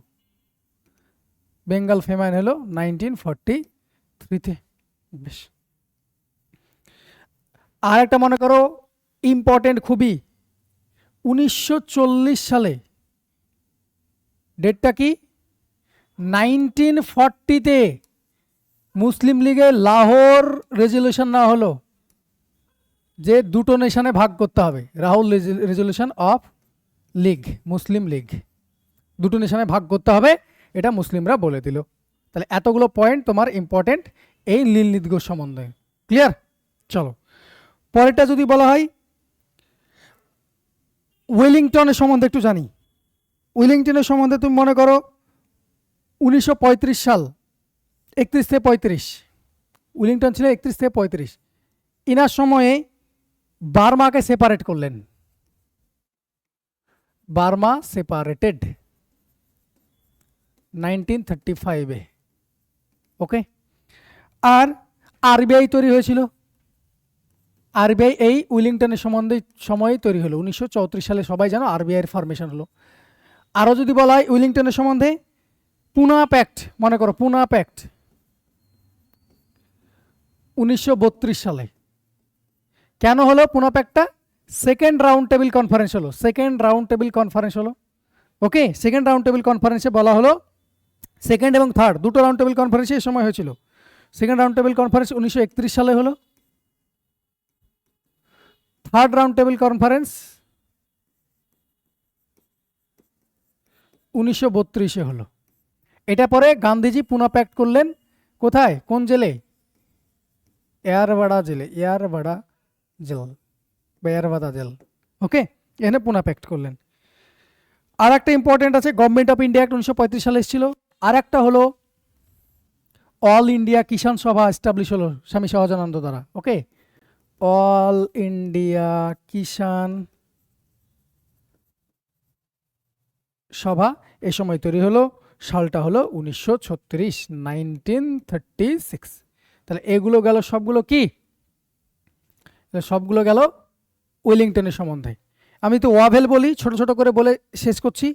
বেঙ্গল ফেমাইন হলো 1943-তে। বেশ। আর একটা মনে করো ইম্পর্টেন্ট খুবই, 1940 সালে, ডেটটা কি, 1940-তে মুসলিম লীগের লাহোর রেজলিউশন না হলো যে দুটো নেশনে ভাগ করতে হবে, রাহুল রেজলিউশন অফ লীগ, মুসলিম লীগ দুটো নেশনে ভাগ করতে হবে, এটা মুসলিমরা বলে দিল। তাহলে এতগুলো পয়েন্ট তোমার ইম্পর্টেন্ট এই নীলনীতি ঘোষ সম্বন্ধে। ক্লিয়ার? চলো পরেরটা যদি বলা হয় ওয়েলিংটনের সম্বন্ধে একটু জানি। ওয়েলিংটনের সম্বন্ধে তুমি মনে করো 1935 সাল, 31 থেকে 35, ওয়েলিংটন ছিল 31 থেকে 35, ইনার সময়ে বার্মাকে সেপারেট করলেন, বার্মা সেপারেটেড 1935-এ। ওকে। আর আরবিআই তৈরি হয়েছিল, আরবিআই এই উইলিংটনের সময়ে তৈরি হলো 1934 সালে, সবাই জানো আরবিআইয়ের ফরমেশন হলো। আরও যদি বলা হয় উইলিংটনের সম্বন্ধে, পুনা প্যাক্ট, মনে করো পুনা প্যাক্ট 1932 সালে। কেন হলো পুনা প্যাক্টটা? সেকেন্ড রাউন্ড টেবিল কনফারেন্স হলো, সেকেন্ড রাউন্ড টেবিল কনফারেন্স হলো। ওকে। সেকেন্ড রাউন্ড টেবিল কনফারেন্সে বলা হলো, সেকেন্ড এবং থার্ড দুটো রাউন্ড টেবিল কনফারেন্সে এই সময় হয়েছিল। সেকেন্ড রাউন্ড টেবিল কনফারেন্স 1931 সালে হলো, থার্ড রাউন্ড টেবিল কনফারেন্স 1932-এ হলো। এটা পরে গান্ধীজি পুনা প্যাক্ট করলেন কোথায়, কোন জেলে, এয়ারবাড়া জেলে, এয়ারবাড়া জেল বা এয়ারবাদা জেল। ওকে। এখানে পুনা প্যাক্ট করলেন। আর একটা ইম্পর্টেন্ট আছে, গভর্নমেন্ট অফ ইন্ডিয়া অ্যাক্ট 1935 সালে এসেছিল। আর একটা হলো অল ইন্ডিয়া কিষাণ সভা এস্টাবলিশ হলো স্বামী সহজানন্দ দ্বারা। ওকে। অল ইন্ডিয়া কিষাণ সভা এ সময় তৈরি হলো, সালটা হলো 1936। তাহলে এগুলো গেল সবগুলো কি, সবগুলো গেল ওয়েলিংটনের সম্বন্ধে। আমি তো ওয়াভেল বলি, ছোট ছোট করে বলে শেষ করছি।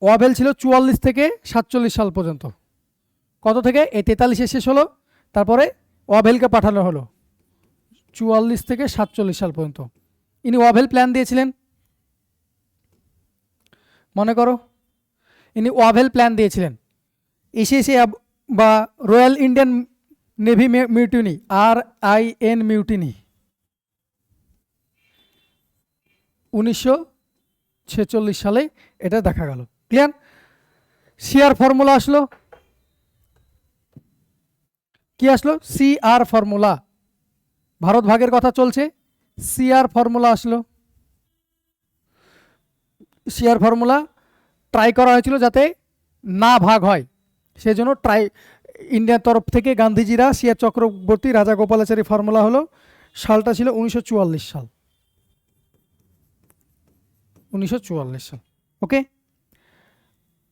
ওয়াভেল ছিল 44 থেকে 47 সাল পর্যন্ত। কত থেকে, এই 43-এ শেষ হলো, তারপরে ওয়াভেলকে পাঠানো হলো 44 থেকে 47 সাল পর্যন্ত। ইনি ওয়াভেল প্ল্যান দিয়েছিলেন, মনে করো ইনি ওয়াভেল প্ল্যান দিয়েছিলেন। এসে বা royal Indian navy mutiny, RIN mutiny 1946 সালে এটা দেখা গেল। ক্লিয়ার? সিআর ফর্মুলা আসলো, কি আসলো, CR ফর্মুলা, ভারত ভাগের কথা চলছে, CR ফর্মুলা আসলো। CR ফর্মুলা ট্রাই করা হয়েছিল যাতে না ভাগ হয়, সেজন্য ইন্ডিয়ার তরফ থেকে গান্ধীজিরা CR চক্রবর্তী রাজা গোপালাচারী ফর্মুলা হলো, সালটা ছিল 1944 সাল, 1944 সাল। ওকে।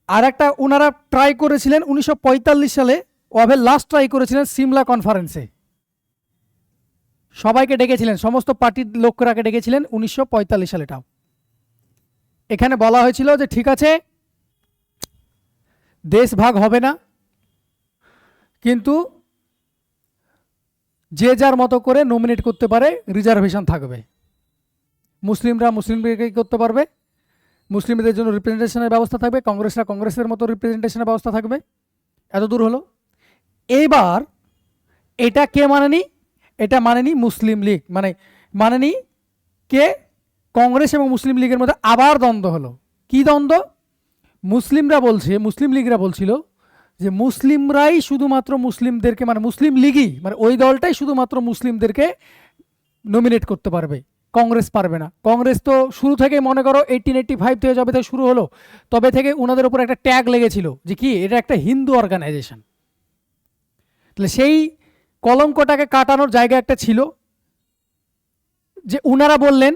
আর একটা ওনারা ট্রাই করেছিলেন 1945 সালে, ওয়াভেল লাস্ট ট্রাই করেছিলেন সিমলা কনফারেন্সে, সবাইকে ডেকেছিলেন, সমস্ত পার্টির লোকরাকে ডেকেছিলেন 1945 সালে। এটাও এখানে বলা হয়েছিল যে ঠিক আছে, দেশ ভাগ হবে না, কিন্তু যে যার মতো করে নমিনেট করতে পারে, রিজার্ভেশন থাকবে, মুসলিমরা মুসলিমদেরকে করতে পারবে, মুসলিমদের জন্য রিপ্রেজেন্টেশনের ব্যবস্থা থাকবে, কংগ্রেসরা কংগ্রেসের মতো রিপ্রেজেন্টেশনের ব্যবস্থা থাকবে। এত দূর হলো। এইবার এটা কে মানেনি? এটা মানেনি মুসলিম লীগ, মানেনি কে? কংগ্রেস এবং মুসলিম লীগের মধ্যে আবার দ্বন্দ্ব হলো। কি দ্বন্দ্ব? মুসলিমরা বলছে, মুসলিম লীগরা বলছিল যে মুসলিমরাই শুধুমাত্র মুসলিমদেরকে, মুসলিম লীগই, ওই দলটাই শুধুমাত্র মুসলিমদেরকে নমিনেট করতে পারবে, কংগ্রেস পারবে না। কংগ্রেস তো শুরু থেকে মনে করো 1885 থেকে যবে থেকে শুরু হলো, তবে থেকে ওনাদের উপর একটা ট্যাগ লেগেছিল যে কি এটা একটা হিন্দু অর্গানাইজেশন। তাহলে সেই কলঙ্কটাকে কাটানোর জায়গা একটা ছিল যে উনারা বললেন,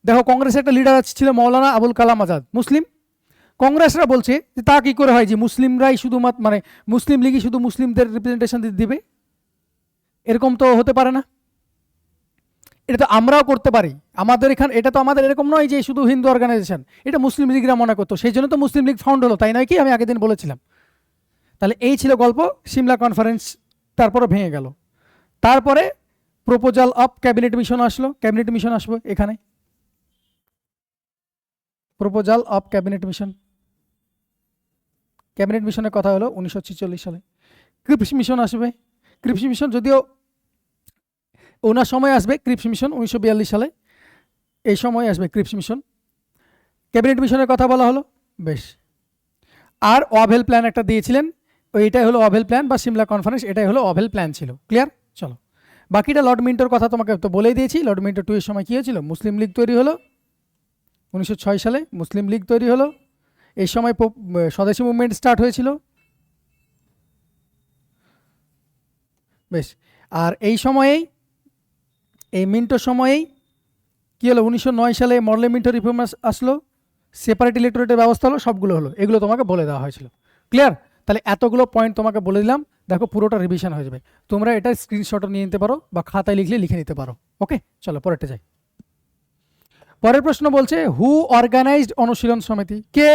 দেখো কংগ্রেসের একটা লিডার ছিল মৌলানা আবুল কালাম আজাদ, মুসলিম। কংগ্রেসরা বলছে যে তা কি করে হয় যে মুসলিমরাই শুধুমাত্র মুসলিম লীগই শুধু মুসলিমদের রিপ্রেজেন্টেশন দিবে, এরকম তো হতে পারে না, এটা তো আমরাও করতে পারি, আমাদের এখানে এটা তো আমাদের এরকম নয় যে শুধু হিন্দু অর্গানাইজেশন, এটা মুসলিম লীগরা মনে করতো, সেই জন্য তো মুসলিম লীগ ফাউন্ড হলো, তাই নয় কি? আমি আগের দিন বলেছিলাম। তাহলে এই ছিল গল্প। সিমলা কনফারেন্স তারপরে ভেঙে গেল। তারপরে প্রপোজাল অফ ক্যাবিনেট মিশন আসলো। ক্যাবিনেট মিশন আসবে এখানে, proposal of cabinet mission. Cabinet মিশনের কথা হলো 1946 সালে। ক্রিপস মিশন আসবে। ক্রিপস মিশন যদিও ওনার সময় আসবে, ক্রিপস মিশন 1942 সালে, এই সময় আসবে ক্রিপস মিশন। ক্যাবিনেট মিশনের কথা বলা হলো, বেশ। আর ওয়াভেল প্ল্যান একটা দিয়েছিলেন, এইটাই হলো ওয়াভেল প্ল্যান বা সিমলা কনফারেন্স, এটাই হলো ওয়াভেল প্ল্যান ছিল। ক্লিয়ার? চলো বাকিটা লর্ড মিন্টোর কথা তোমাকে তো বলেই দিয়েছি। লর্ড মিন্টো 2 এর সময় কী হয়েছিল? মুসলিম লীগ তৈরি হলো 1906 সালে, মুসলিম লীগ তৈরি হলো। এই সময় স্বদেশী মুভমেন্ট স্টার্ট হয়েছিল, বেশ। আর এই সময়েই, এই মিন্টোর সময়েই কী হলো? 1909 সালে মরলে মিন্টো রিফর্ম আসলো, সেপারেট ইলেকটোরেটের ব্যবস্থা হলো, সবগুলো হলো। এগুলো তোমাকে বলে দেওয়া হয়েছিল। ক্লিয়ার? তাহলে এতগুলো পয়েন্ট তোমাকে বলে দিলাম, দেখো পুরোটা রিভিশন হয়ে যাবে। তোমরা এটা স্ক্রিনশটও নিয়ে নিতে পারো বা খাতায় লিখলে লিখে নিতে পারো। ওকে, চলো পরেরটা যাই। পরের প্রশ্ন বলছে হু অর্গানাইজড অনুশীলন সমিতি? কে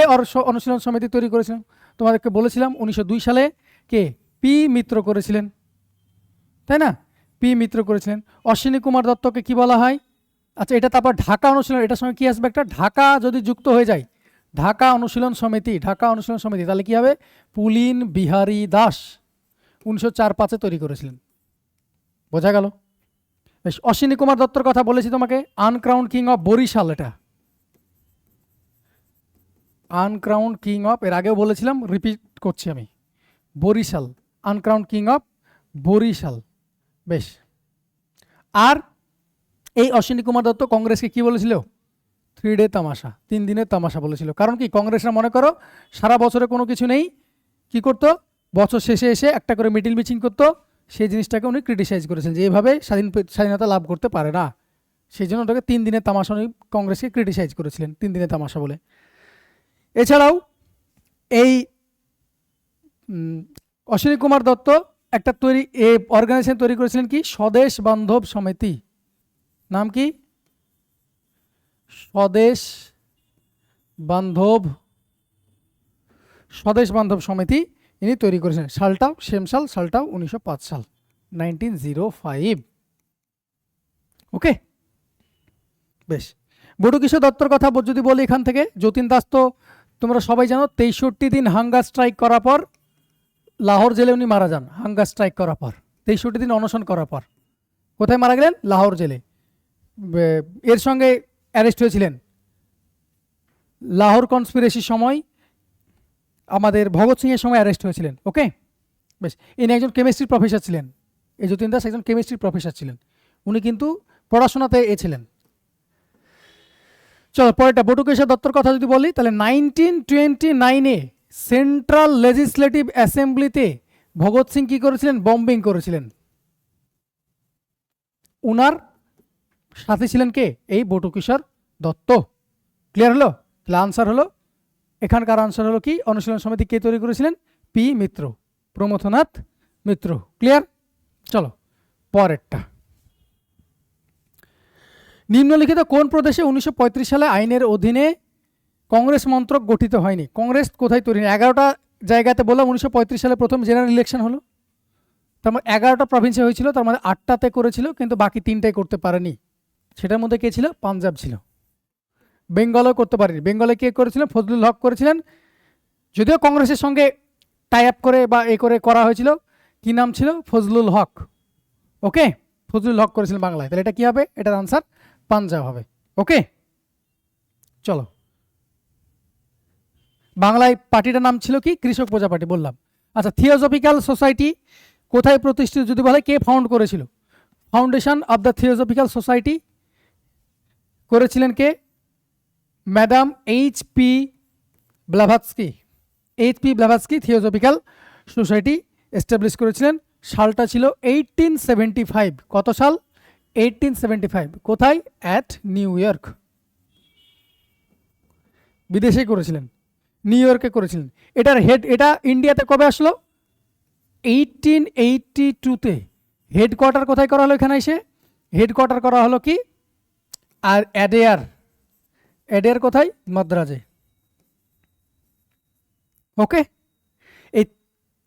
অনুশীলন সমিতি তৈরি করেছিলেন? তোমাদেরকে বলেছিলাম 1902 সালে কে? পি মিত্র করেছিলেন, তাই না? পি মিত্র করেছিলেন। অশ্বিনী কুমার দত্তকে কি বলা হয়? আচ্ছা, এটা তারপর ঢাকা অনুশীলন, এটার সঙ্গে কি আসবে? একটা ঢাকা যদি যুক্ত হয়ে যায়, ঢাকা অনুশীলন সমিতি, ঢাকা অনুশীলন সমিতি, তাহলে কি হবে? পুলিন বিহারী দাস 1904-05 তৈরি করেছিলেন। বোঝা গেল? বেশ। অশ্বিনী কুমার দত্তর কথা বলেছি তোমাকে, আনক্রাউন্ড কিং অফ বরিশাল। এটা আনক্রাউন্ড কিং অফ, এর আগেও বলেছিলাম, রিপিট করছি আমি, বরিশাল, আনক্রাউন্ড কিং অফ বরিশাল। বেশ। আর এই অশ্বিনী কুমার দত্ত কংগ্রেসকে কি বলেছিল? 3 ডে তামাশা, 3 দিনের তামাশা বলেছিল। কারণ কি? কংগ্রেসরা মনে করো সারা বছরে কোনো কিছু নেই, কি করতো? বছর শেষে এসে একটা করে মিটিং মিছিল করতো। সেই জিনিসটাকে উনি ক্রিটিসাইজ করেছেন যে এইভাবে স্বাধীনতা লাভ করতে পারে না, সেই জন্য ওটাকে 3 দিনের তামাশা উনি কংগ্রেসকে ক্রিটিসাইজ করেছিলেন, 3 দিনের তামাশা বলে। এছাড়াও এই অশ্বিনী কুমার দত্ত একটা অর্গানাইজেশন তৈরি করেছিলেন, কি? স্বদেশ বান্ধব সমিতি। নাম কি? স্বদেশ বান্ধব সমিতি ইনি তৈরি করেছেন। সালটাও সেম সাল, সালটাও 1905 সাল, 1905। ওকে, বেশ। বটুকিশোর দত্তর কথা যদি বলি এখান থেকে, যতীন দাস তো তোমরা সবাই জানো, 63 দিন হাঙ্গার স্ট্রাইক করার পর লাহোর জেলে উনি মারা যান। হাঙ্গার স্ট্রাইক করার পর 63 দিন অনশন করার পর কোথায় মারা গেলেন? লাহোর জেলে। এর সঙ্গে অ্যারেস্ট হয়েছিলেন লাহোর কনস্পিরেসির সময়, আমাদের ভগৎ সিংয়ের সময় অ্যারেস্ট হয়েছিলেন। ওকে, বেশ। ইনি একজন কেমিস্ট্রির প্রফেসর ছিলেন, এই যতীন দাস একজন কেমিস্ট্রির প্রফেসর ছিলেন, উনি কিন্তু পড়াশোনাতে ছিলেন। চলো পরেরটা, বটুকেশ্বর দত্তর কথা যদি বলি, তাহলে 1929-এ সেন্ট্রাল লেজিসলেটিভ অ্যাসেম্বলিতে ভগৎ সিং কি করেছিলেন? বম্বিং করেছিলেন। উনার সাথে ছিলেন কে? এই বটুকিশোর দত্ত। ক্লিয়ার হলো? তাহলে আনসার হলো, এখানকার আনসার হলো কি? অনুশীলন সমিতি কে তৈরি করেছিলেন? পি মিত্র, প্রমথনাথ মিত্র। ক্লিয়ার? চলো পরেরটা। নিম্নলিখিত কোন প্রদেশে 1935 সালে আইনের অধীনে কংগ্রেস মন্ত্রক গঠিত হয়নি? কংগ্রেস কোথায় তৈরি? 11টা জায়গাতে বললাম 1935 সালে প্রথম জেনারেল ইলেকশন হলো, তার মানে 11টা প্রভিন্সে হয়েছিল, তার মানে 8টাতে করেছিল, কিন্তু বাকি 3টাই করতে পারেনি। সেটার মধ্যে কে ছিল? পাঞ্জাব ছিল। বেঙ্গলও করতে পারেনি। বেঙ্গলে কে করেছিলেন? ফজলুল হক করেছিলেন, যদিও কংগ্রেসের সঙ্গে টাই আপ করে বা করে করা হয়েছিল। কি নাম ছিল? ফজলুল হক। ওকে, ফজলুল হক করেছিলেন বাংলায়। তাহলে এটা কি হবে? এটার আনসার পাঞ্জাব হবে। ওকে, চলো। বাংলায় পার্টিটার নাম ছিল কি? কৃষক প্রজা পার্টি বললাম। আচ্ছা, থিওজফিক্যাল সোসাইটি কোথায় প্রতিষ্ঠিত যদি বলে? কে ফাউন্ড করেছিল? Foundation of the theosophical society করেছিলেন কে? Madam H P. Blavatsky. H P. Blavatsky theosophical society establish করেছিলেন। সালটা ছিল 1875। কত সাল? 1875। কোথায়? At New York. বিদেশে করেছিলেন, নিউ ইয়র্কে করেছিলেন। এটার হেড, এটা ইন্ডিয়াতে কবে আসলো? 1882-তে। হেডকোয়ার্টার কোথায় করা হলো? এখানে এসে হেডকোয়ার্টার করা হলো কি? আর অ্যাডেয়ার কোথায়? মাদ্রাজে। ওকে,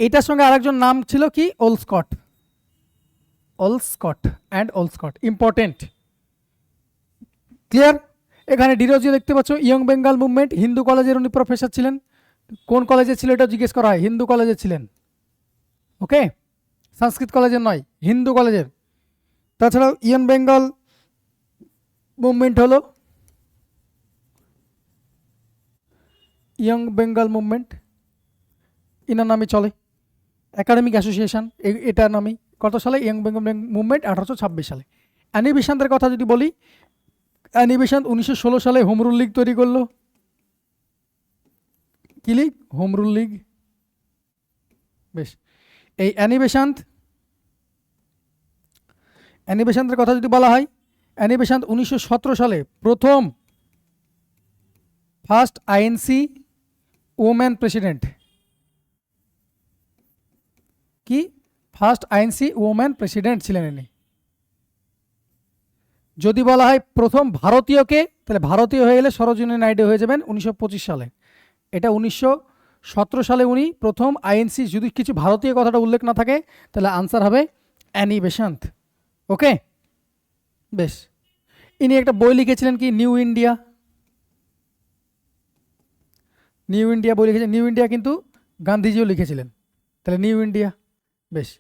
এইটার সঙ্গে আরেকজন নাম ছিল কি? ওলস্কট। ওলস্কট অ্যান্ড ওলস্কট, ইম্পর্টেন্ট। ক্লিয়ার? এখানে ডিরোজিও দেখতে পাচ্ছ। ইয়ং বেঙ্গল মুভমেন্ট, হিন্দু কলেজের উনি প্রফেসর ছিলেন। কোন কলেজে ছিল এটা জিজ্ঞেস করা হয়। হিন্দু কলেজে ছিলেন। ওকে, সংস্কৃত কলেজের নয়, হিন্দু কলেজের। তাছাড়াও ইয়ং বেঙ্গল মুভমেন্ট হলো ইয়ং বেঙ্গল মুভমেন্ট, এনার নামে চলে। একাডেমিক অ্যাসোসিয়েশন, এটার নামে। কত সালে? ইয়ং বেঙ্গল মুভমেন্ট 1826 সালে। অ্যানি বেসান্তের কথা যদি বলি, অ্যানি বেসান্ত 1916 সালে হোম রুল লীগ তৈরি করলো। কি লীগ? Home rule League. বেশ, এই অ্যানি বেসান্তের কথা যদি বলা হয়, অ্যানি বেসান্ত 1917 সালে প্রথম ফার্স্ট আইএনসি ওম্যান প্রেসিডেন্ট। কি? ফার্স্ট আইএনসি ওম্যান প্রেসিডেন্ট ছিলেন ইনি। যদি বলা হয় প্রথম ভারতীয়কে, তাহলে ভারতীয় হয়ে গেলে সরোজিনী নাইডু হয়ে যাবেন 1925 সালে। এটা 1917 সালে উনি প্রথম আইএনসি। যদি কিছু ভারতীয় কথাটা উল্লেখ না থাকে তাহলে আনসার হবে অ্যানি বেসান্ত। ওকে, বেশ। ইনি একটা বই লিখেছিলেন কি? New India. নিউ ইন্ডিয়া বই লিখেছেন। নিউ ইন্ডিয়া কিন্তু গান্ধীজিও লিখেছিলেন। তাহলে নিউ ইন্ডিয়া। বেশ।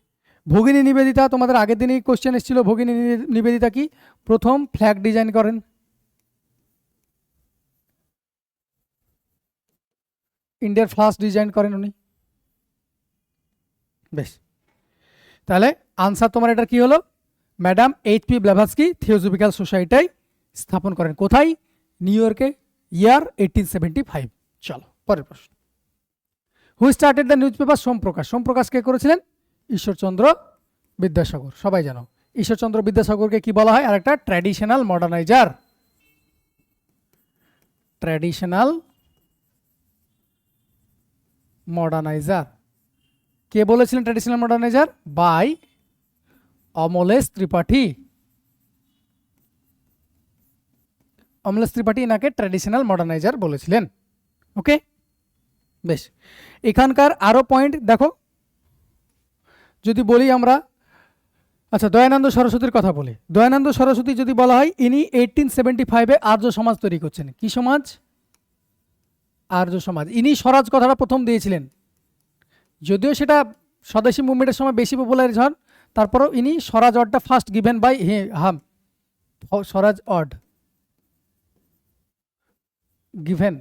ভগিনী নিবেদিতা, তোমাদের আগের দিনই কোশ্চেন এসেছিল। ভগিনী নিবেদিতা কি? প্রথম ফ্ল্যাগ ডিজাইন করেন। ইন্ডিয়ার ফ্লাগ ডিজাইন করেন উনি। বেশ, তাহলে আনসার তোমার এটা কি হলো? Madam H P. Blavatsky theosophical society স্থাপন করেন। কোথায়? নিউ ইয়র্কে, ইয়ার 1875। চলো পরের প্রশ্ন। Who started the newspaper? Somprakash. Somprakash কে করেছিলেন? ঈশ্বরচন্দ্র বিদ্যাসাগর। সবাই জানো ঈশ্বরচন্দ্র বিদ্যাসাগরকে কি বলা হয়? আর একটা ট্র্যাডিশনাল মডার্নাইজার। ট্র্যাডিশনাল মডার্নাইজার কে বলেছিলেন? Traditional moderniser by Amalesh Tripathi. Amalesh Tripathi এনাকে ট্র্যাডিশনাল মডার্নাইজার বলেছিলেন। ওকে, বেশ। এখানকার আরো পয়েন্ট দেখো, যদি বলি আমরা। আচ্ছা, দয়ানন্দ সরস্বতীর কথা বলি। দয়ানন্দ সরস্বতী যদি বলা হয়, ইনি 1875-এ আর্য সমাজ তৈরি করছেন। কি সমাজ? আর্য সমাজ। ইনি স্বরাজ কথাটা প্রথম দিয়েছিলেন, যদিও সেটা স্বদেশী মুভমেন্টের সময় বেশি পপুলার হন। তারপরেও ইনি স্বরাজ অর্ডটা ফার্স্ট গিভেন বাই হাম। স্বরাজ অর্ড গিভেন।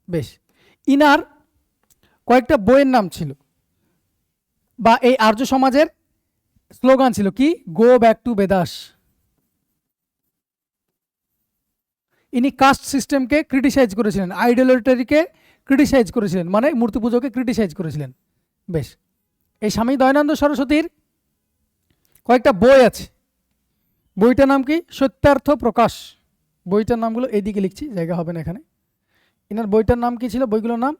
বেশ, ইনার কয়েকটা বইয়ের নাম ছিল, বা এই আর্য সমাজের স্লোগান ছিল কি? Go back to Vedas. ইনি কাস্ট সিস্টেমকে ক্রিটিসাইজ করেছিলেন, আইডোলেটারিকে ক্রিটিসাইজ করেছিলেন, মানে মূর্তি পুজোকে ক্রিটিসাইজ করেছিলেন। বেশ, এই স্বামী দয়ানন্দ সরস্বতীর কয়েকটা বই আছে। বইটার নাম কি? সত্যার্থ প্রকাশ। বইটার নামগুলো এইদিকে লিখছি, জায়গা হবে না এখানে। এনার বইটার নাম কি ছিল? বইগুলোর নাম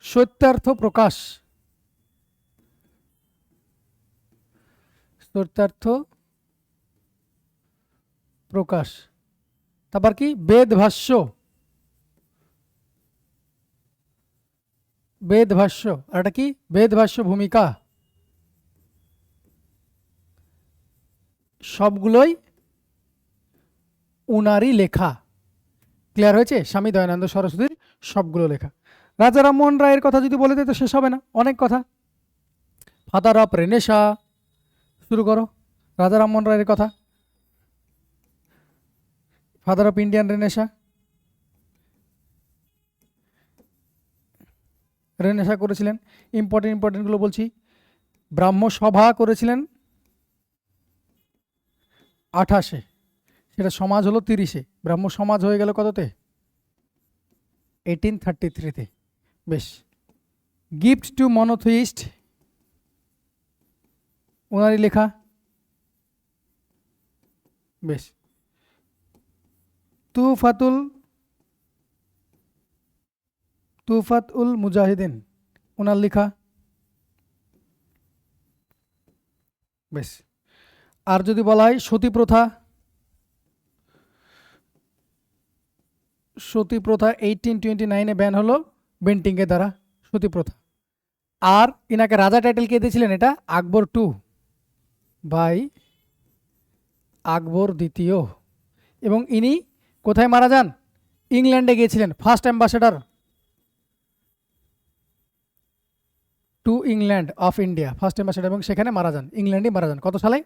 সত্যার্থ প্রকাশ। সত্যার্থ প্রকাশ, তারপর কি বেদ ভাষ্য, বেদ ভাষ্য, আর এটা কি বেদ ভাষ্য ভূমিকা, সবগুলোই উনারই লেখা। ক্লিয়ার হয়েছে? স্বামী দয়ানন্দ সরস্বতীর সবগুলো লেখা। রাজা রামমোহন রায়ের কথা যদি বলে দেয় তো শেষ হবে না, অনেক কথা। ফাদার অফ রেনেসা, শুরু করো রাজা রামমোহন রায়ের কথা। Father of Indian Renaissance, Renaissance করেছিলেন। ইম্পর্টেন্টগুলো বলছি। ব্রাহ্ম সভা করেছিলেন 28-এ, সেটা সমাজ হলো 30-এ, ব্রাহ্ম সমাজ হয়ে গেল কততে? 1833-তে। বেশ। গিফট টু মনোথিস্ট, ওনারই লেখা। বেশ। তুফাতুল মুজাহিদিন, ওনার লেখা। বেশ। আর যদি বলা হয় সতী প্রথা, সতী প্রথা 1829-এ ব্যান হলো বেন্টিংয়ের দ্বারা, সতী প্রথা। আর ইনাকে রাজা টাইটেল কে দিয়েছিলেন? এটা আকবর টু বাই আকবর দ্বিতীয়। এবং ইনি কোথায় মারা যান? ইংল্যান্ডে গিয়েছিলেন, first ambassador to England of India, first ambassador, এবং সেখানে মারা যান, ইংল্যান্ডে মারা যান। কত সালে?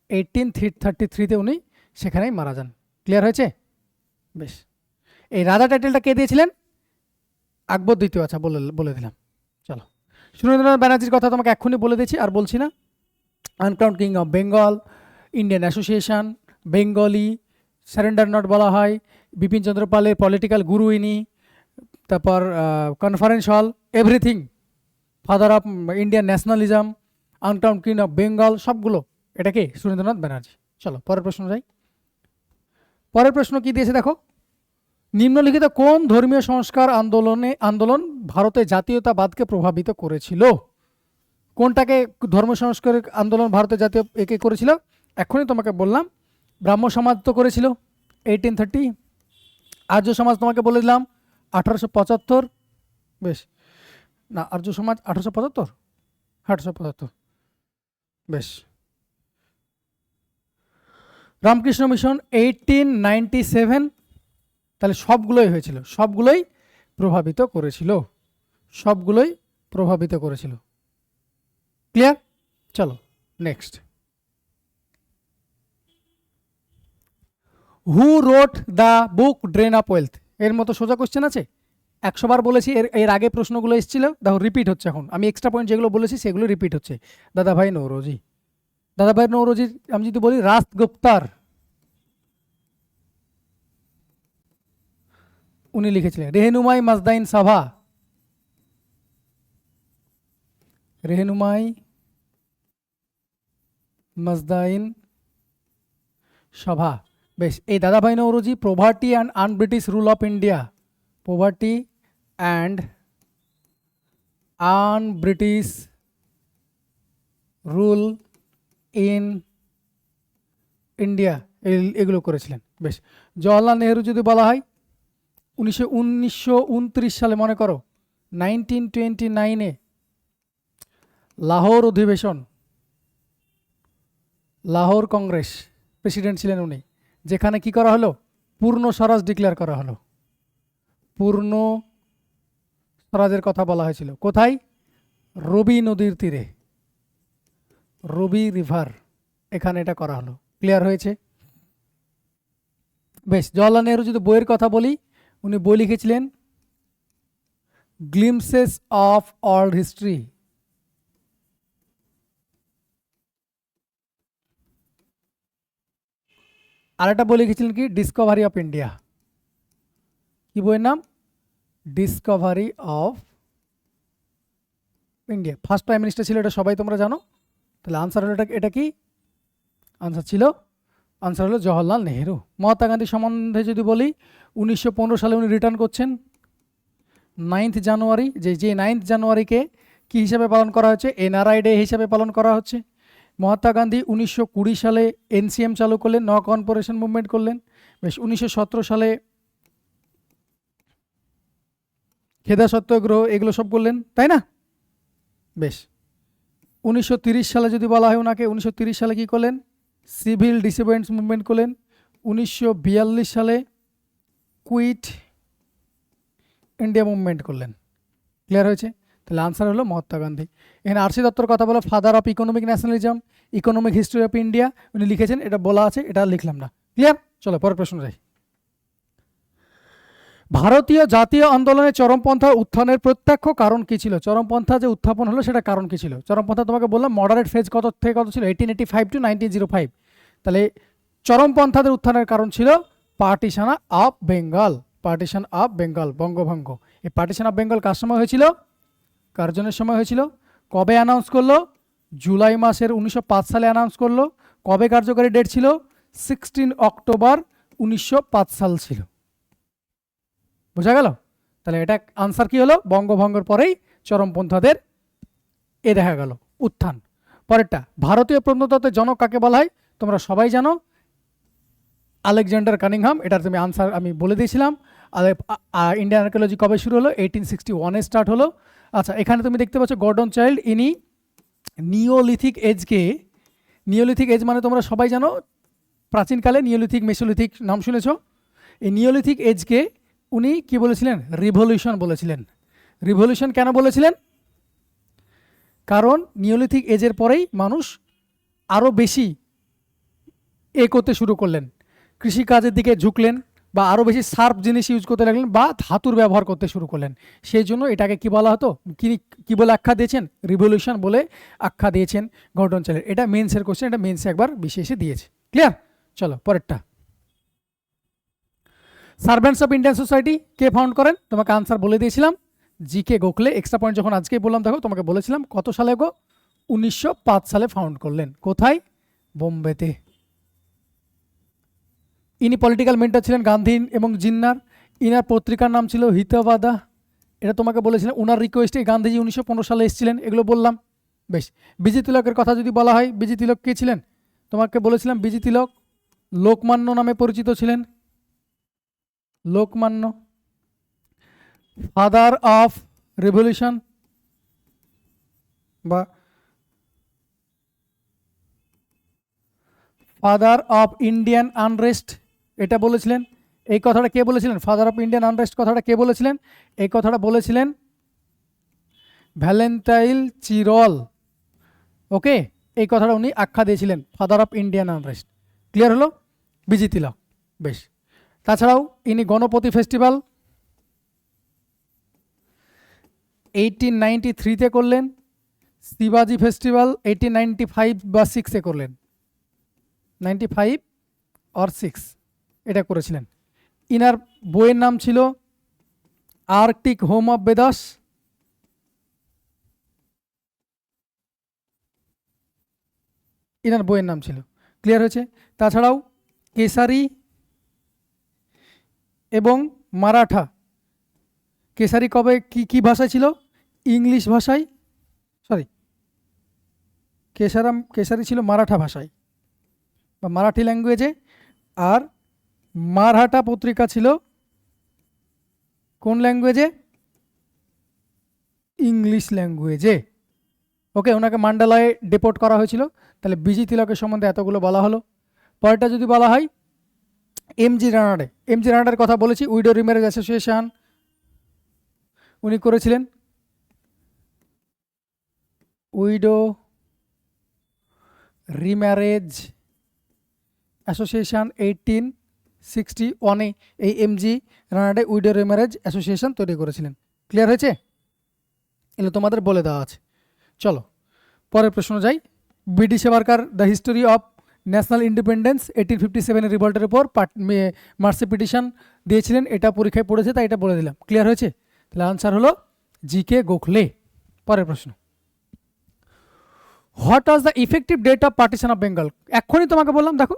1833-তে উনি সেখানেই মারা যান। ক্লিয়ার হয়েছে? বেশ। এই রাজা টাইটেলটা কে দিয়েছিলেন? আকবর দ্বিতীয়। আচ্ছা, বলে দিলাম। চলো, সুরেন্দ্রনাথ ব্যানার্জির কথা তোমাকে এক্ষুনি বলে দিয়েছি, আর বলছি না। Uncrowned king of Bengal, Indian association, Bengali, surrender not বলা হয়, বিপিন চন্দ্র পালের পলিটিক্যাল গুরু ইনি, তারপর কনফারেন্স হল, everything, father of Indian nationalism, uncrowned king of Bengal, সবগুলো এটা কি? সুরেন্দ্রনাথ ব্যানার্জি। চলো পরের প্রশ্ন যাই। পরের প্রশ্ন কি দিয়েছে দেখো, নিম্নলিখিত কোন ধর্মীয় সংস্কার আন্দোলন ভারতে জাতীয়তাবাদকে প্রভাবিত করেছিল? কোনটাকে ধর্ম সংস্কার আন্দোলন ভারতে জাতীয় একে করেছিল? এখনই তোমাকে বললাম, ব্রাহ্ম সমাজ তো করেছিল 1830, আর্য সমাজ তোমাকে বলে দিলাম 1875। বেশ। না, আর্য সমাজ 1875, 1875। বেশ। রামকৃষ্ণ মিশন 1897। তাহলে সবগুলোই হয়েছিল, সবগুলোই প্রভাবিত করেছিল, সবগুলোই প্রভাবিত করেছিল। ক্লিয়ার? চলো next. Who wrote the book drain of wealth? এর মতো সোজা কোশ্চেন আছে, 100 বার বলেছি। এর আগে প্রশ্নগুলো এসেছিল, দেখো রিপিট হচ্ছে এখন। আমি এক্সট্রা পয়েন্ট যেগুলো বলেছি সেগুলো রিপিট হচ্ছে। দাদাভাই নৌরোজি, দাদাভাই নৌরোজির আমি যদি বলি রাস গুপ্তার, উনি লিখেছিলেন। রেহনুমাই মাজদাইন সভা, রেহনুমাই মাজদাইন সভা। বেশ। এই দাদাভাই Naoroji poverty and un-British rule of India, poverty and un-British rule in India, এগুলো করেছিলেন। বেশ। জওয়াহরলাল নেহরু যদি বলা হয় 1929 সালে, মনে করো 1929-এ লাহোর অধিবেশন, লাহোর কংগ্রেস, প্রেসিডেন্ট ছিলেন উনি, যেখানে কি করা হলো? পূর্ণ স্বরাজ ডিক্লেয়ার করা হলো। পূর্ণ স্বরাজের কথা বলা হয়েছিল। কোথায়? রবি নদীর তীরে, রবি রিভার, এখানে এটা করা হলো। ক্লিয়ার হয়েছে? বেশ। জওয়াহরলাল নেহরু যদি বইয়ের কথা বলি, উনি বই লিখেছিলেন গ্লিমসেস অফ ওয়ার্ল্ড হিস্ট্রি। আর একটা বই লিখেছিলেন কি? Discovery of India. কি বইয়ের নাম? Discovery of India. First prime minister ছিল, এটা সবাই তোমরা জানো। তাহলে আনসার হলো এটা কি? আনসার হলো জওহরলাল নেহরু। মহাত্মা গান্ধী সম্বন্ধে যদি বলি, 1915 সালে উনি রিটার্ন করছেন 9th জানুয়ারি। যে 9th জানুয়ারিকে কি হিসাবে পালন করা হচ্ছে? এনআরআই ডে হিসাবে পালন করা হচ্ছে। মহাত্মা গান্ধী 1920 সালে এনসিএম চালু করলেন, ন কর্পোরেশন মুভমেন্ট করলেন। বেশ, 1917 সালে খেদা সত্যাগ্রহ, এগুলো সব করলেন, তাই না? বেশ, 1930 সালে যদি বলা হয় ওনাকে, 1930 সালে কি করলেন? সিভিল ডিসোবিডিয়েন্স মুভমেন্ট করলেন। 1942 সালে কুইট ইন্ডিয়া মুভমেন্ট করলেন। ক্লিয়ার হয়েছে? তাহলে আনসার হলো মহাত্মা গান্ধী। এখানে আরসি দত্তর কথা বলো, father of economic nationalism, economic history of India, উনি লিখেছেন, এটা বলা আছে, এটা লিখলাম না। ক্লিয়ার? চলো পরের প্রশ্ন যাই। ভারতীয় জাতীয় আন্দোলনের চরমপন্থা উত্থানের প্রত্যক্ষ কারণ কি ছিল? চরমপন্থা যে উত্থাপন হলো সেটা কারণ কি ছিল? চরমপন্থা তোমাকে বললাম মডারেট ফেজ কত থেকে কত ছিল? 1885 টু 1905। তাহলে চরমপন্থাদের উত্থানের কারণ ছিল partition of Bengal. Partition of Bengal, বঙ্গভঙ্গ। এই পার্টিশন অফ বেঙ্গল কার সময় হয়েছিল? কার্জনের সময় হয়েছিল। কবে অ্যানাউন্স করলো? জুলাই মাসের 1905 সালে অ্যানাউন্স করলো। কবে কার্যকরী ডেট ছিল? 16 অক্টোবর 1905 সাল ছিল। বোঝা গেল? তাহলে এটা আনসার কি হলো? বঙ্গভঙ্গের পরেই চরমপন্থাদের এ দেখা গেল উত্থান। পরেরটা, ভারতীয় প্রত্নতত্ত্বের জনক কাকে বলা হয়? তোমরা সবাই জানো, আলেকজান্ডার কানিংহাম। এটার তুমি আনসার আমি বলে দিয়েছিলাম। ইন্ডিয়ান আর্কিওলজি কবে শুরু হলো? 1861-এ স্টার্ট হলো। আচ্ছা, এখানে তুমি দেখতে পাচ্ছ গর্ডন চাইল্ড, ইনি নিওলিথিক এজকে, নিওলিথিক এজ মানে তোমরা সবাই জানো প্রাচীনকালে নিওলিথিক, মেসোলিথিক নাম শুনেছ। এই নিওলিথিক এজকে উনি কি বলেছিলেন? রিভলিউশন বলেছিলেন। রিভলিউশন কেন বলেছিলেন? কারণ নিওলিথিক এজের পরেই মানুষ আরও বেশি করতে শুরু করলেন, কৃষিকাজের দিকে ঝুঁকলেন, বা আরও বেশি শার্প জিনিস ইউজ করতে লাগলেন, বা ধাতুর ব্যবহার করতে শুরু করলেন। সেই জন্য এটাকে কি বলা হতো, কি বলে আখ্যা দিয়েছেন? রিভলিউশন বলে আখ্যা দিয়েছেন গর্ডন চাইল্ড। এটা মেন্সের কোশ্চেন, এটা মেন্সে একবার বিশেষে দিয়েছে। ক্লিয়ার? চলো পরেরটা, servants of Indian society K found করেন? তোমাকে আনসার বলে দিয়েছিলাম, জি.কে গোখলে। এক্সট্রা পয়েন্ট যখন আজকেই বললাম, দেখো তোমাকে বলেছিলাম কত সালে গো? 1905 সালে ফাউন্ড করলেন। কোথায়? বোম্বেতে। ইনি পলিটিক্যাল মেন্টর ছিলেন গান্ধী এবং জিন্নার। ইনার পত্রিকার নাম ছিল হিতবাদা। এটা তোমাকে বলেছিলাম, ওনার রিকোয়েস্টে গান্ধীজি 1915 সালে এসেছিলেন, এগুলো বললাম। বেশ, বিজি তিলকের কথা যদি বলা হয়, বিজি তিলক কে ছিলেন? তোমাকে বলেছিলাম বিজি তিলক লোকমান্য নামে পরিচিত ছিলেন। লোকমান্য, ফাদার অফ রেভলিউশন বা ফাদার অফ ইন্ডিয়ান আনরেস্ট, এটা বলেছিলেন। এই কথাটা কে বলেছিলেন? ফাদার অফ ইন্ডিয়ান আনরেস্ট কথাটা কে বলেছিলেন? এই কথাটা বলেছিলেন ভ্যালেন্টাইন চিরল। ওকে, এই কথাটা উনি আখ্যা দিয়েছিলেন father of Indian unrest. Clear হলো? বিজি তিলক। বেশ, তাছাড়াও ইনি গণপতি ফেস্টিভ্যাল 1893-তে করলেন। শিবাজি ফেস্টিভ্যাল 1895 বা 6-এ করলেন, 95 অর 6 এটা করেছিলেন। ইনার বইয়ের নাম ছিল Arctic home of Vedas. Inner বইয়ের নাম ছিল। ক্লিয়ার হয়েছে? তাছাড়াও কেসারি এবং মারাঠা। কেসারি কবে কি ভাষায় ছিল? ইংলিশ ভাষায়, সরি, কেসারি ছিল মারাঠা ভাষায় বা মারাঠি ল্যাঙ্গুয়েজে। আর মারহাটা পত্রিকা ছিল কোন ল্যাঙ্গুয়েজে? ইংলিশ ল্যাঙ্গুয়েজে। ওকে, ওনাকে মান্ডালায় ডিপোর্ট করা হয়েছিল। তাহলে বিজি তিলকের সম্বন্ধে এতগুলো বলা হলো। পরেরটা যদি বলা হয় এমজি রানাডে, এমজি রানাডের কথা বলেছি, উইডো রিম্যারেজ অ্যাসোসিয়েশন উনি করেছিলেন। উইডো রিম্যারেজ অ্যাসোসিয়েশন 1861-এ এই MG Ranade widow remarriage association তৈরি করেছিলেন। ক্লিয়ার হয়েছে? এগুলো তোমাদের বলে দেওয়া আছে। চলো পরের প্রশ্ন যাই। ব্রিটিশ সরকার the history of national independence 1857-এর রিভল্টের উপর মার্সি পিটিশন দিয়েছিলেন। এটা পরীক্ষায় পড়েছে, তাই এটা বলে দিলাম। ক্লিয়ার হয়েছে? তাহলে আনসার হলো জি.কে গোখলে। পরের প্রশ্ন, what was the effective date of partition of Bengal? এক্ষুনি তোমাকে বললাম, দেখো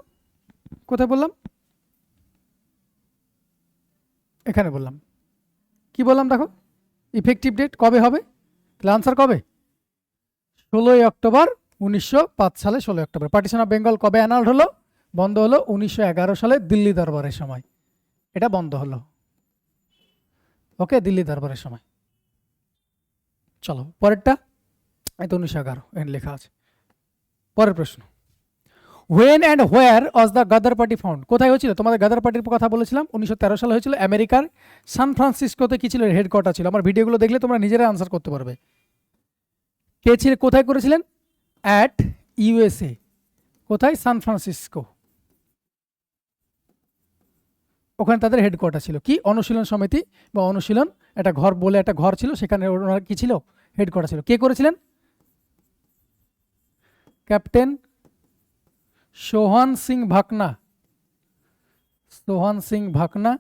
কোথায় বললাম, এখানে বললাম। কি বললাম দেখো, ইফেক্টিভ ডেট কবে হবে? তাহলে আনসার কবে? 16 অক্টোবর 1905 সালে 16 অক্টোবর। পার্টিশন অফ বেঙ্গল কবে অ্যানাল্ড হলো? বন্ধ হলো 1911 সালে দিল্লি দরবারের সময়, এটা বন্ধ হলো। ওকে, দিল্লি দরবারের সময়। চলো পরেরটা, এই তো 1911 এখানে লেখা আছে। পরের প্রশ্ন, when and where was the গাদার পার্টি ফাউন্ড? কোথায় হয়েছিল? তোমাদের গাদার পার্টির কথা বলেছিলাম 1913 সালে হয়েছিল আমেরিকার সান ফ্রান্সিসকোতে। কি ছিল? হেডকোয়ার্টার ছিল। আমার ভিডিওগুলো দেখলে তোমরা নিজেরাই আনসার করতে পারবে। কে ছিল, কোথায় করেছিলেন? At USA. কোথায়? San Francisco. ওখানে তাদের হেডকোয়ার্টার ছিল। কি? অনুশীলন সমিতি বা অনুশীলন একটা ঘর বলে একটা ঘর ছিল, সেখানে ওনার কি ছিল? হেডকোয়ার্টার ছিল। কে করেছিলেন? Captain Sohan Singh Bhakna. Sohan Singh Bhakna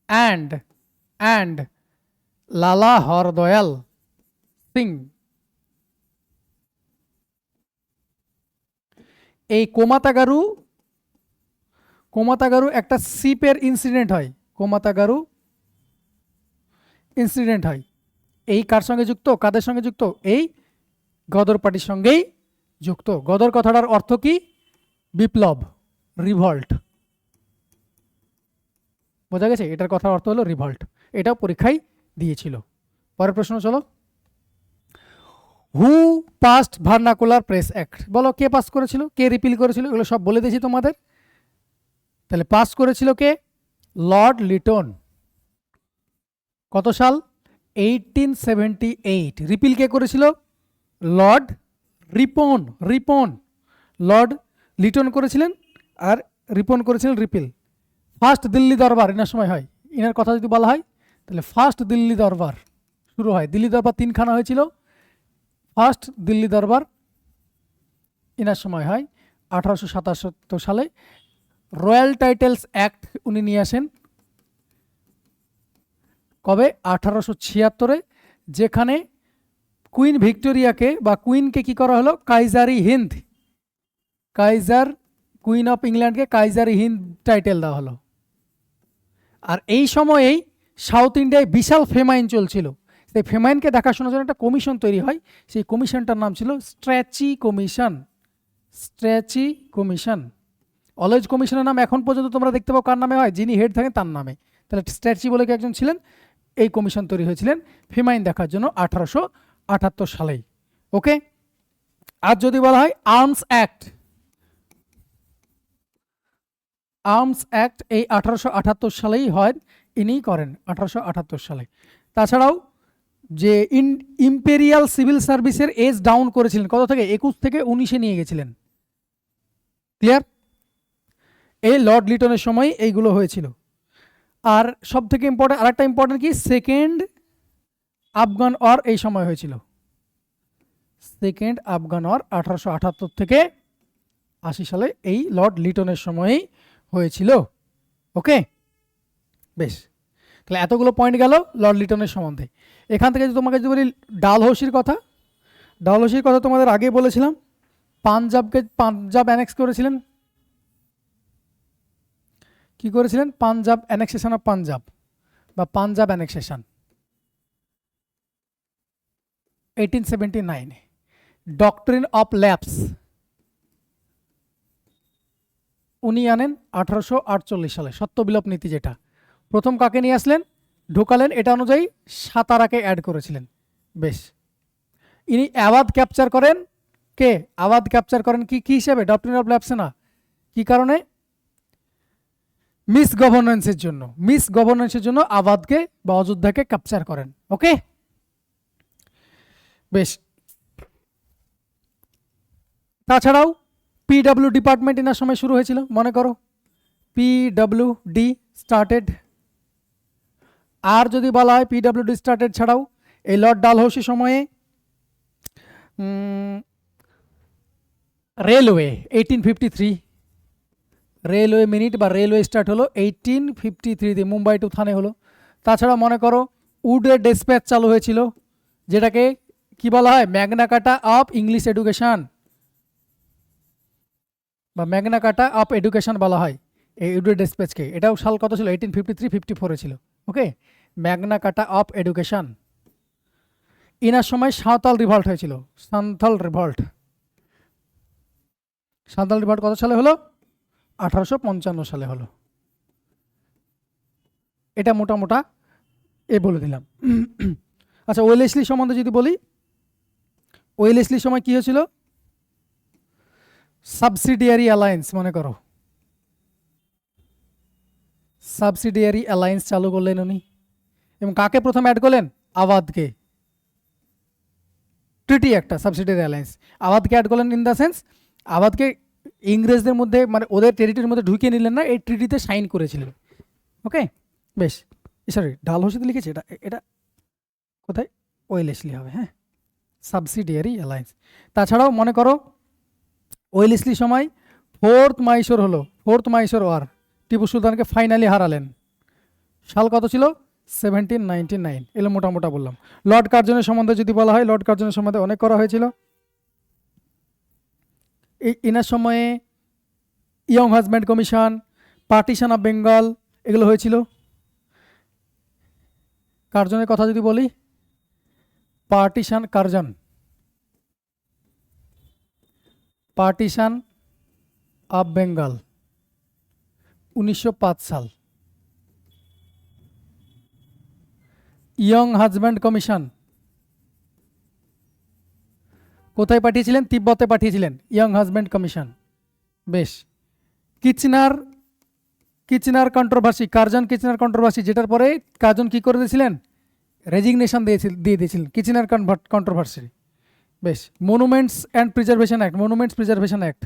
and লালা হরদয়াল সিং। এই কোমাতাগারু একটা শিপের ইনসিডেন্ট হয়। কোমাতাগারু ইনসিডেন্ট হয়। এই কার সঙ্গে যুক্ত? কাদের সঙ্গে যুক্ত? এই গদর পার্টির সঙ্গেই যুক্ত। গদর কথাটার অর্থ কি? বিপ্লব, রিভল্ট। বোঝা গেছে? এটার কথার অর্থ হলো রিভল্ট। এটাও পরীক্ষায় দিয়েছিল। পরের প্রশ্ন চলো। হু পাস্ট ভার্নাকুলার প্রেস অ্যাক্ট? বলো, কে পাস করেছিল, কে রিপিল করেছিল? এগুলো সব বলে দিয়েছি তোমাদের। তাহলে পাস করেছিল কে? লর্ড লিটন। কত সাল? 1878। রিপিল কে করেছিল? লর্ড রিপন। লর্ড লিটন করেছিলেন আর রিপন করেছিলেন রিপিল। ফার্স্ট দিল্লি দরবার এনার সময় হয়। এনার কথা যদি বলা হয় তাহলে ফার্স্ট দিল্লি দরবার শুরু হয়। দিল্লি দরবার 3খানা হয়েছিল। ফার্স্ট দিল্লি দরবার এনার সময় হয় 1877 সালে। রয়্যাল টাইটেলস অ্যাক্ট উনি নিয়ে আসেন কবে? 1876-এ, যেখানে কুইন ভিক্টোরিয়াকে বা কুইনকে কি করা হলো? কাইজারি হিন্দ, কুইন অফ ইংল্যান্ডকে কাইজারি হিন্দ টাইটেল দেওয়া হলো। আর এই সময়েই সাউথ ইন্ডিয়ায় বিশাল ফেমাইন চলছিল। সেই ফেমাইনকে দেখাশোনার জন্য একটা কমিশন তৈরি হয়। সেই কমিশনটার নাম ছিল স্ট্র্যাচি কমিশন। অলওয়েজ কমিশনের নাম এখন পর্যন্ত তোমরা দেখতে পাও কার নামে হয়? যিনি হেড থাকেন তার নামে। তাহলে স্ট্র্যাচি বলে একজন ছিলেন। এই কমিশন তৈরি হয়েছিলেন ফেমাইন দেখার জন্য 1878 সালেই। ওকে। আর যদি বলা হয় আর্মস অ্যাক্ট, এই 1878 সালেই হয়, ইনিই করেন 1878 সালে। তাছাড়াও যে ইম্পেরিয়াল সিভিল সার্ভিসের এজ ডাউন করেছিলেন, কত থেকে? 21 থেকে 19-এ নিয়ে গেছিলেন। ক্লিয়ার? এই লর্ড লিটনের সময় এইগুলো হয়েছিল। আর সব থেকে ইম্পর্টেন্ট আরেকটা ইম্পর্টেন্ট কি? সেকেন্ড আফগান ওয়ার এই সময় হয়েছিল। সেকেন্ড আফগান ওয়ার 1878 থেকে 80 সালে এই লর্ড লিটনের সময়ই হয়েছিল। ওকে, বেশ। তাহলে এতগুলো পয়েন্ট গেল লর্ড লিটনের সম্বন্ধে। এখান থেকে যদি তোমাকে যদি বলি ডালহৌসির কথা তোমাদের আগে বলেছিলাম। পাঞ্জাব অ্যানেক্স করেছিলেন। কি করেছিলেন? পাঞ্জাব অ্যানেক্সেশন অফ পাঞ্জাব বা Punjab annexation 1879। Doctrine of lapse উনি আনেন 1848 সালে। সত্যবিলোপ নীতি যেটা প্রথম কাকে নিয়ে আসলেন, ঢোকালেন, এটা অনুযায়ী সাতারাকে অ্যাড করেছিলেন। বেশ। ইনি আওয়াধ ক্যাপচার করেন। কে আওয়াধ ক্যাপচার করেন? কি হিসেবে? ডক্ট্রিন অফ ল্যাপসে না, কি কারণে? মিস গভর্নেন্সের জন্য আওয়াধকে বা অযোধ্যাকে ক্যাপচার করেন। ওকে, বেশ। তাছাড়াও পিডব্লিউ ডিপার্টমেন্ট এনার সময় শুরু হয়েছিল। মনে করো পিডব্লিউডি স্টার্টেড। আর যদি বলা হয় পিডব্লিউডি স্টার্টেড ছাড়াও এই লর্ড ডালহৌসি সময়ে রেলওয়ে 1853, রেলওয়ে মিনিট বা রেলওয়ে স্টার্ট হলো 1853 মুম্বাই টু থানে হলো। তাছাড়া মনে করো উডের ডেসপ্যাচ চালু হয়েছিল, যেটাকে কি বলা হয়? Magna Carta of English education বা ম্যাগনা কার্টা অফ এডুকেশন বলা হয় এই উডের ডেসপ্যাচকে। এটাও সাল কত ছিল? 1853-54 ছিল। Okay, Magna Carta of education. ইনার সময় সাঁওতাল রিভল্ট হয়েছিল, সান্থাল রিভল্ট। সাঁওতাল রিভল্ট কত সালে হলো? 1855 সালে হলো। এটা মোটা এ বলে দিলাম। আচ্ছা, ওয়েলেসলি সম্বন্ধে যদি বলি, ওয়েলেসলির সময় কি হয়েছিল? সাবসিডিয়ারি অ্যালায়েন্স, মনে করো সাবসিডিয়ারি অ্যালায়েন্স চালু করলেন উনি, এবং কাকে প্রথম অ্যাড করলেন? আওয়াধকে। ট্রিটি একটা সাবসিডিয়ারি অ্যালায়েন্স, আওয়াধকে অ্যাড করলেন ইন দ্য সেন্স আওয়াধকে ইংরেজদের মধ্যে মানে ওদের টেরিটরির মধ্যে ঢুকিয়ে নিলেন না, এই ট্রিটিতে সাইন করেছিলেন। ওকে, বেশ। সরি, ডালহৌসিতে লিখেছি, এটা এটা কোথায়? ওয়েলেসলি হবে, হ্যাঁ, সাবসিডিয়ারি অ্যালায়েন্স। তাছাড়াও মনে করো ওয়েলেসলি সময় ফোর্থ মাইসোর হলো, ফোর্থ মাইসোর ওয়ার, টিপু সুলতানকে ফাইনালি হারালেন। সাল কত ছিল? 1799। এগুলো মোটা বললাম। লর্ড কার্জনের সম্বন্ধে যদি বলা হয়, লর্ড কার্জনের সম্বন্ধে অনেক করা হয়েছিল। এই এনার সময়ে young husband commission, partition of Bengal, এগুলো হয়েছিল। কার্জনের কথা যদি বলি, partition Curzon, partition of Bengal 1905 সাল। ইয়ং হাজব্যান্ড কমিশন কোথায় পাঠিয়েছিলেন? তিব্বতে পাঠিয়েছিলেন ইয়ং হাজব্যান্ড কমিশন। বেশ। কিচনার কন্ট্রোভার্সি, কার্জন কিচনার কন্ট্রোভার্সি, যেটার পরে কার্জন কি করে দিয়েছিলেন? রেজিগনেশন দিয়ে দিয়েছিলেন, কিচনার কন্ট্রোভার্সি। বেশ। Monuments and preservation act, monuments preservation act,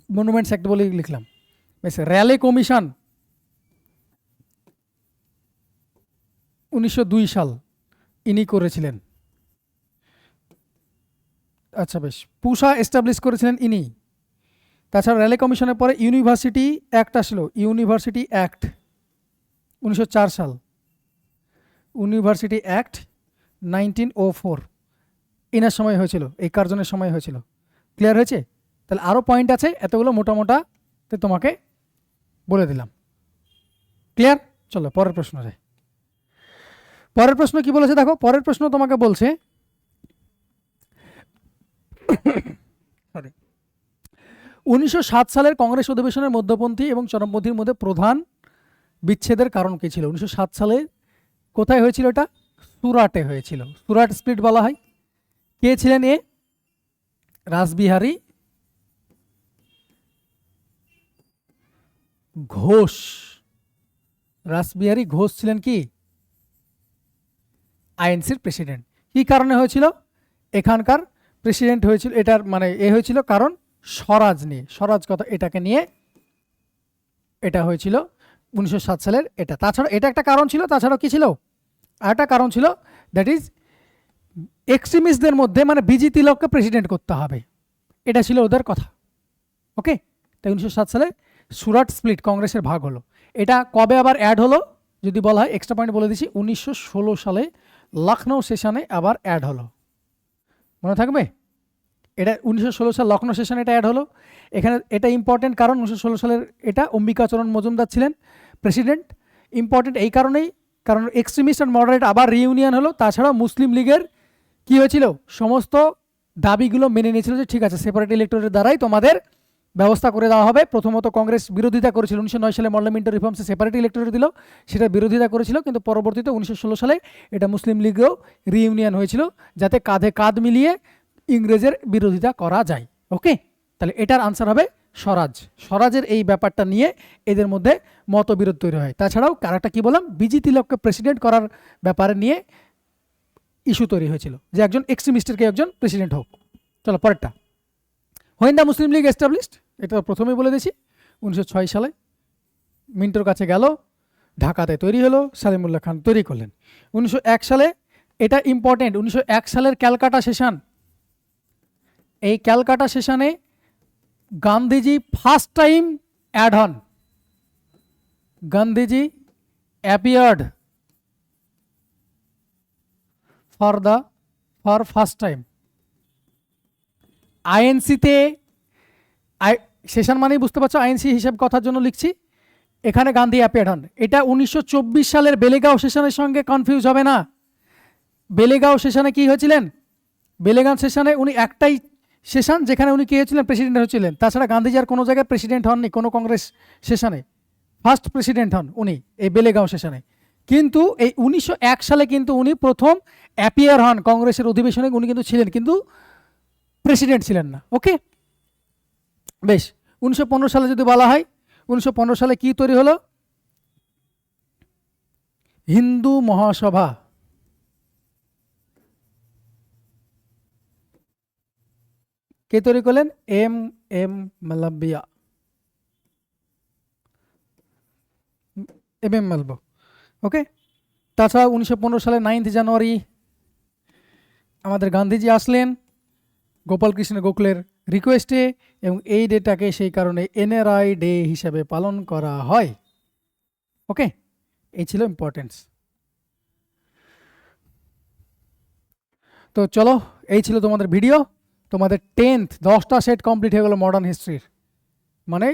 monuments act বলে লিখলাম। বেশ। র্যালে কমিশন 1902 সাল ইনি করেছিলেন। আচ্ছা, বেশ। পুসা এস্টাবলিশ করেছিলেন ইনি। তাছাড়া র্যালে কমিশনের পরে ইউনিভার্সিটি অ্যাক্ট আসলো, ইউনিভার্সিটি অ্যাক্ট 1904 সাল, ইউনিভার্সিটি অ্যাক্ট 1904 এনার সময় হয়েছিল, এই কার্জনের সময় হয়েছিল। ক্লিয়ার হয়েছে? তাহলে আরও পয়েন্ট আছে, এতগুলো মোটামোটাতে তোমাকে বলে দিলাম। ক্লিয়ার? চলো পরের প্রশ্ন যায়। পরের প্রশ্ন কি বলেছে দেখো, পরের প্রশ্ন তোমাকে বলছে 1907 সালের কংগ্রেস অধিবেশনের মধ্যপন্থী এবং চরমপন্থীর মধ্যে প্রধান বিচ্ছেদের কারণ কি ছিল? 1907 সালে কোথায় হয়েছিল? এটা সুরাটে হয়েছিল, সুরাট স্প্লিট বলা হয়। কে ছিলেন এ? রাসবিহারী ঘোষ। রাসবিহারী ঘোষ ছিলেন কি? আইএনসির প্রেসিডেন্ট। কি কারণে হয়েছিল? এখানকার প্রেসিডেন্ট হয়েছিল, এটার মানে এ হয়েছিল কারণ স্বরাজ নিয়ে, স্বরাজ কথা এটাকে নিয়ে এটা হয়েছিল 1907 সালের এটা। তাছাড়া এটা একটা কারণ ছিল, তাছাড়াও কি ছিল? আর একটা কারণ ছিল, দ্যাট ইজ এক্সট্রিমিস্টদের মধ্যে মানে বিজি তিলককে প্রেসিডেন্ট করতে হবে, এটা ছিল ওদের কথা। ওকে, তাই 1907 সালে সুরাট স্প্লিট, কংগ্রেসের ভাগ হলো। এটা কবে আবার অ্যাড হলো যদি বলা হয়, এক্সট্রা পয়েন্ট বলে দিচ্ছি, 1916 সালে লখনৌ সেশনে আবার অ্যাড হলো। মনে থাকবে? এটা 1916 সাল লখনৌ সেশনে এটা অ্যাড হলো। এখানে এটা ইম্পর্টেন্ট কারণ 1916 সালের এটা অম্বিকাচরণ মজুমদার ছিলেন প্রেসিডেন্ট। ইম্পর্টেন্ট এই কারণেই, কারণ এক্সট্রিমিস্ট অ্যান্ড মডারেট আবার রিইউনিয়ন হলো। তাছাড়াও মুসলিম লীগের কি হয়েছিল? সমস্ত দাবিগুলো মেনে নিয়েছিল যে ঠিক আছে, সেপারেট ইলেক্টোরের দ্বারাই তোমাদের ব্যবস্থা করে দেওয়া হবে। প্রথমত কংগ্রেস বিরোধিতা করেছিল, 1909 সালে পার্লামেন্টারি রিফর্মসে সেপারেট ইলেক্টোরেট দিল, সেটা বিরোধিতা করেছিল। কিন্তু পরবর্তীতে 1916 সালে এটা মুসলিম লীগেও রিইউনিয়ন হয়েছিল, যাতে কাঁধে কাঁধ মিলিয়ে ইংরেজের বিরোধিতা করা যায়। ওকে, তাহলে এটার আনসার হবে স্বরাজ। স্বরাজের এই ব্যাপারটা নিয়ে এদের মধ্যে মতবিরোধ তৈরি হয়। তাছাড়াও কারাটা কি বললাম, বিজি তিলককে প্রেসিডেন্ট করার ব্যাপারে নিয়ে ইস্যু তৈরি হয়েছিল, যে একজন এক্সট্রিমিস্টেরকে একজন প্রেসিডেন্ট হোক। চলো পরেরটা, when the Muslim League established, এটা প্রথমেই বলে দিয়েছি 1906 সালে মিন্টোর কাছে গেল, ঢাকাতে তৈরি হলো, সালিমুল্লাহ খান তৈরি করলেন। 1901 সালে, এটা ইম্পর্টেন্ট, 1901 সালের ক্যালকাটা সেশন, এই ক্যালকাটা সেশনে গান্ধীজি ফার্স্ট টাইম অ্যাড হন, Gandhiji appeared for first time. আইএনসিতে, সেশন মানেই বুঝতে পারছো আইএনসি হিসাব কথার জন্য লিখছি, এখানে গান্ধী অ্যাপিয়ার্ড হন। এটা 1924 সালের বেলেগাঁও সেশনের সঙ্গে কনফিউজ হবে না। বেলেগাঁও সেশনে কি হয়েছিলেন? বেলেগাঁও সেশনে উনি একটাই সেশন যেখানে উনি কি হয়েছিলেন? প্রেসিডেন্ট হয়েছিলেন। তাছাড়া গান্ধীজি আর কোনো জায়গায় প্রেসিডেন্ট হননি কোনো কংগ্রেস সেশনে। ফার্স্ট প্রেসিডেন্ট হন উনি এই বেলেগাঁও সেশনে। কিন্তু এই 1901 সালে কিন্তু উনি প্রথম অ্যাপিয়ার হন কংগ্রেসের অধিবেশনে, উনি কিন্তু ছিলেন কিন্তু প্রেসিডেন্ট ছিলেন না। ওকে, বেশ। 1915 সালে যদি বলা হয়, 1915 সালে কি তৈরি হলো? হিন্দু মহাসভা। কে তৈরি করলেন? M M Malviya. M M Malviya. Okay, তাছাড়া 1915 সালে 9 জানুয়ারি আমাদের গান্ধীজি আসলেন গোপালকৃষ্ণ গোখলের রিকোয়েস্টে, এবং এই ডেটাকে সেই কারণে এনআরআই ডে হিসাবে পালন করা হয়। ওকে, এই ছিল ইম্পর্টেন্স। তো চলো, এই ছিল তোমাদের ভিডিও। তোমাদের 10th 10টা সেট কমপ্লিট হয়ে গেল মডার্ন হিস্ট্রির। মানে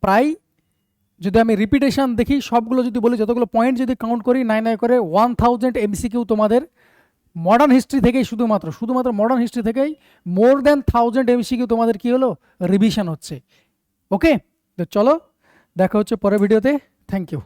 প্রায় যদি আমি রিপিটেশন দেখি সবগুলো যদি বলি, যতগুলো পয়েন্ট যদি কাউন্ট করি 9 করে 1000 এমসিকিউ তোমাদের মডার্ন হিস্ট্রি থেকেই, শুধুমাত্র মডার্ন হিস্ট্রি থেকেই মোর দ্যান 1000 এমসিকিউ তোমাদের কি হলো? রিভিশন হচ্ছে। ওকে, তো চলো দেখা হচ্ছে পরের ভিডিওতে। Thank you.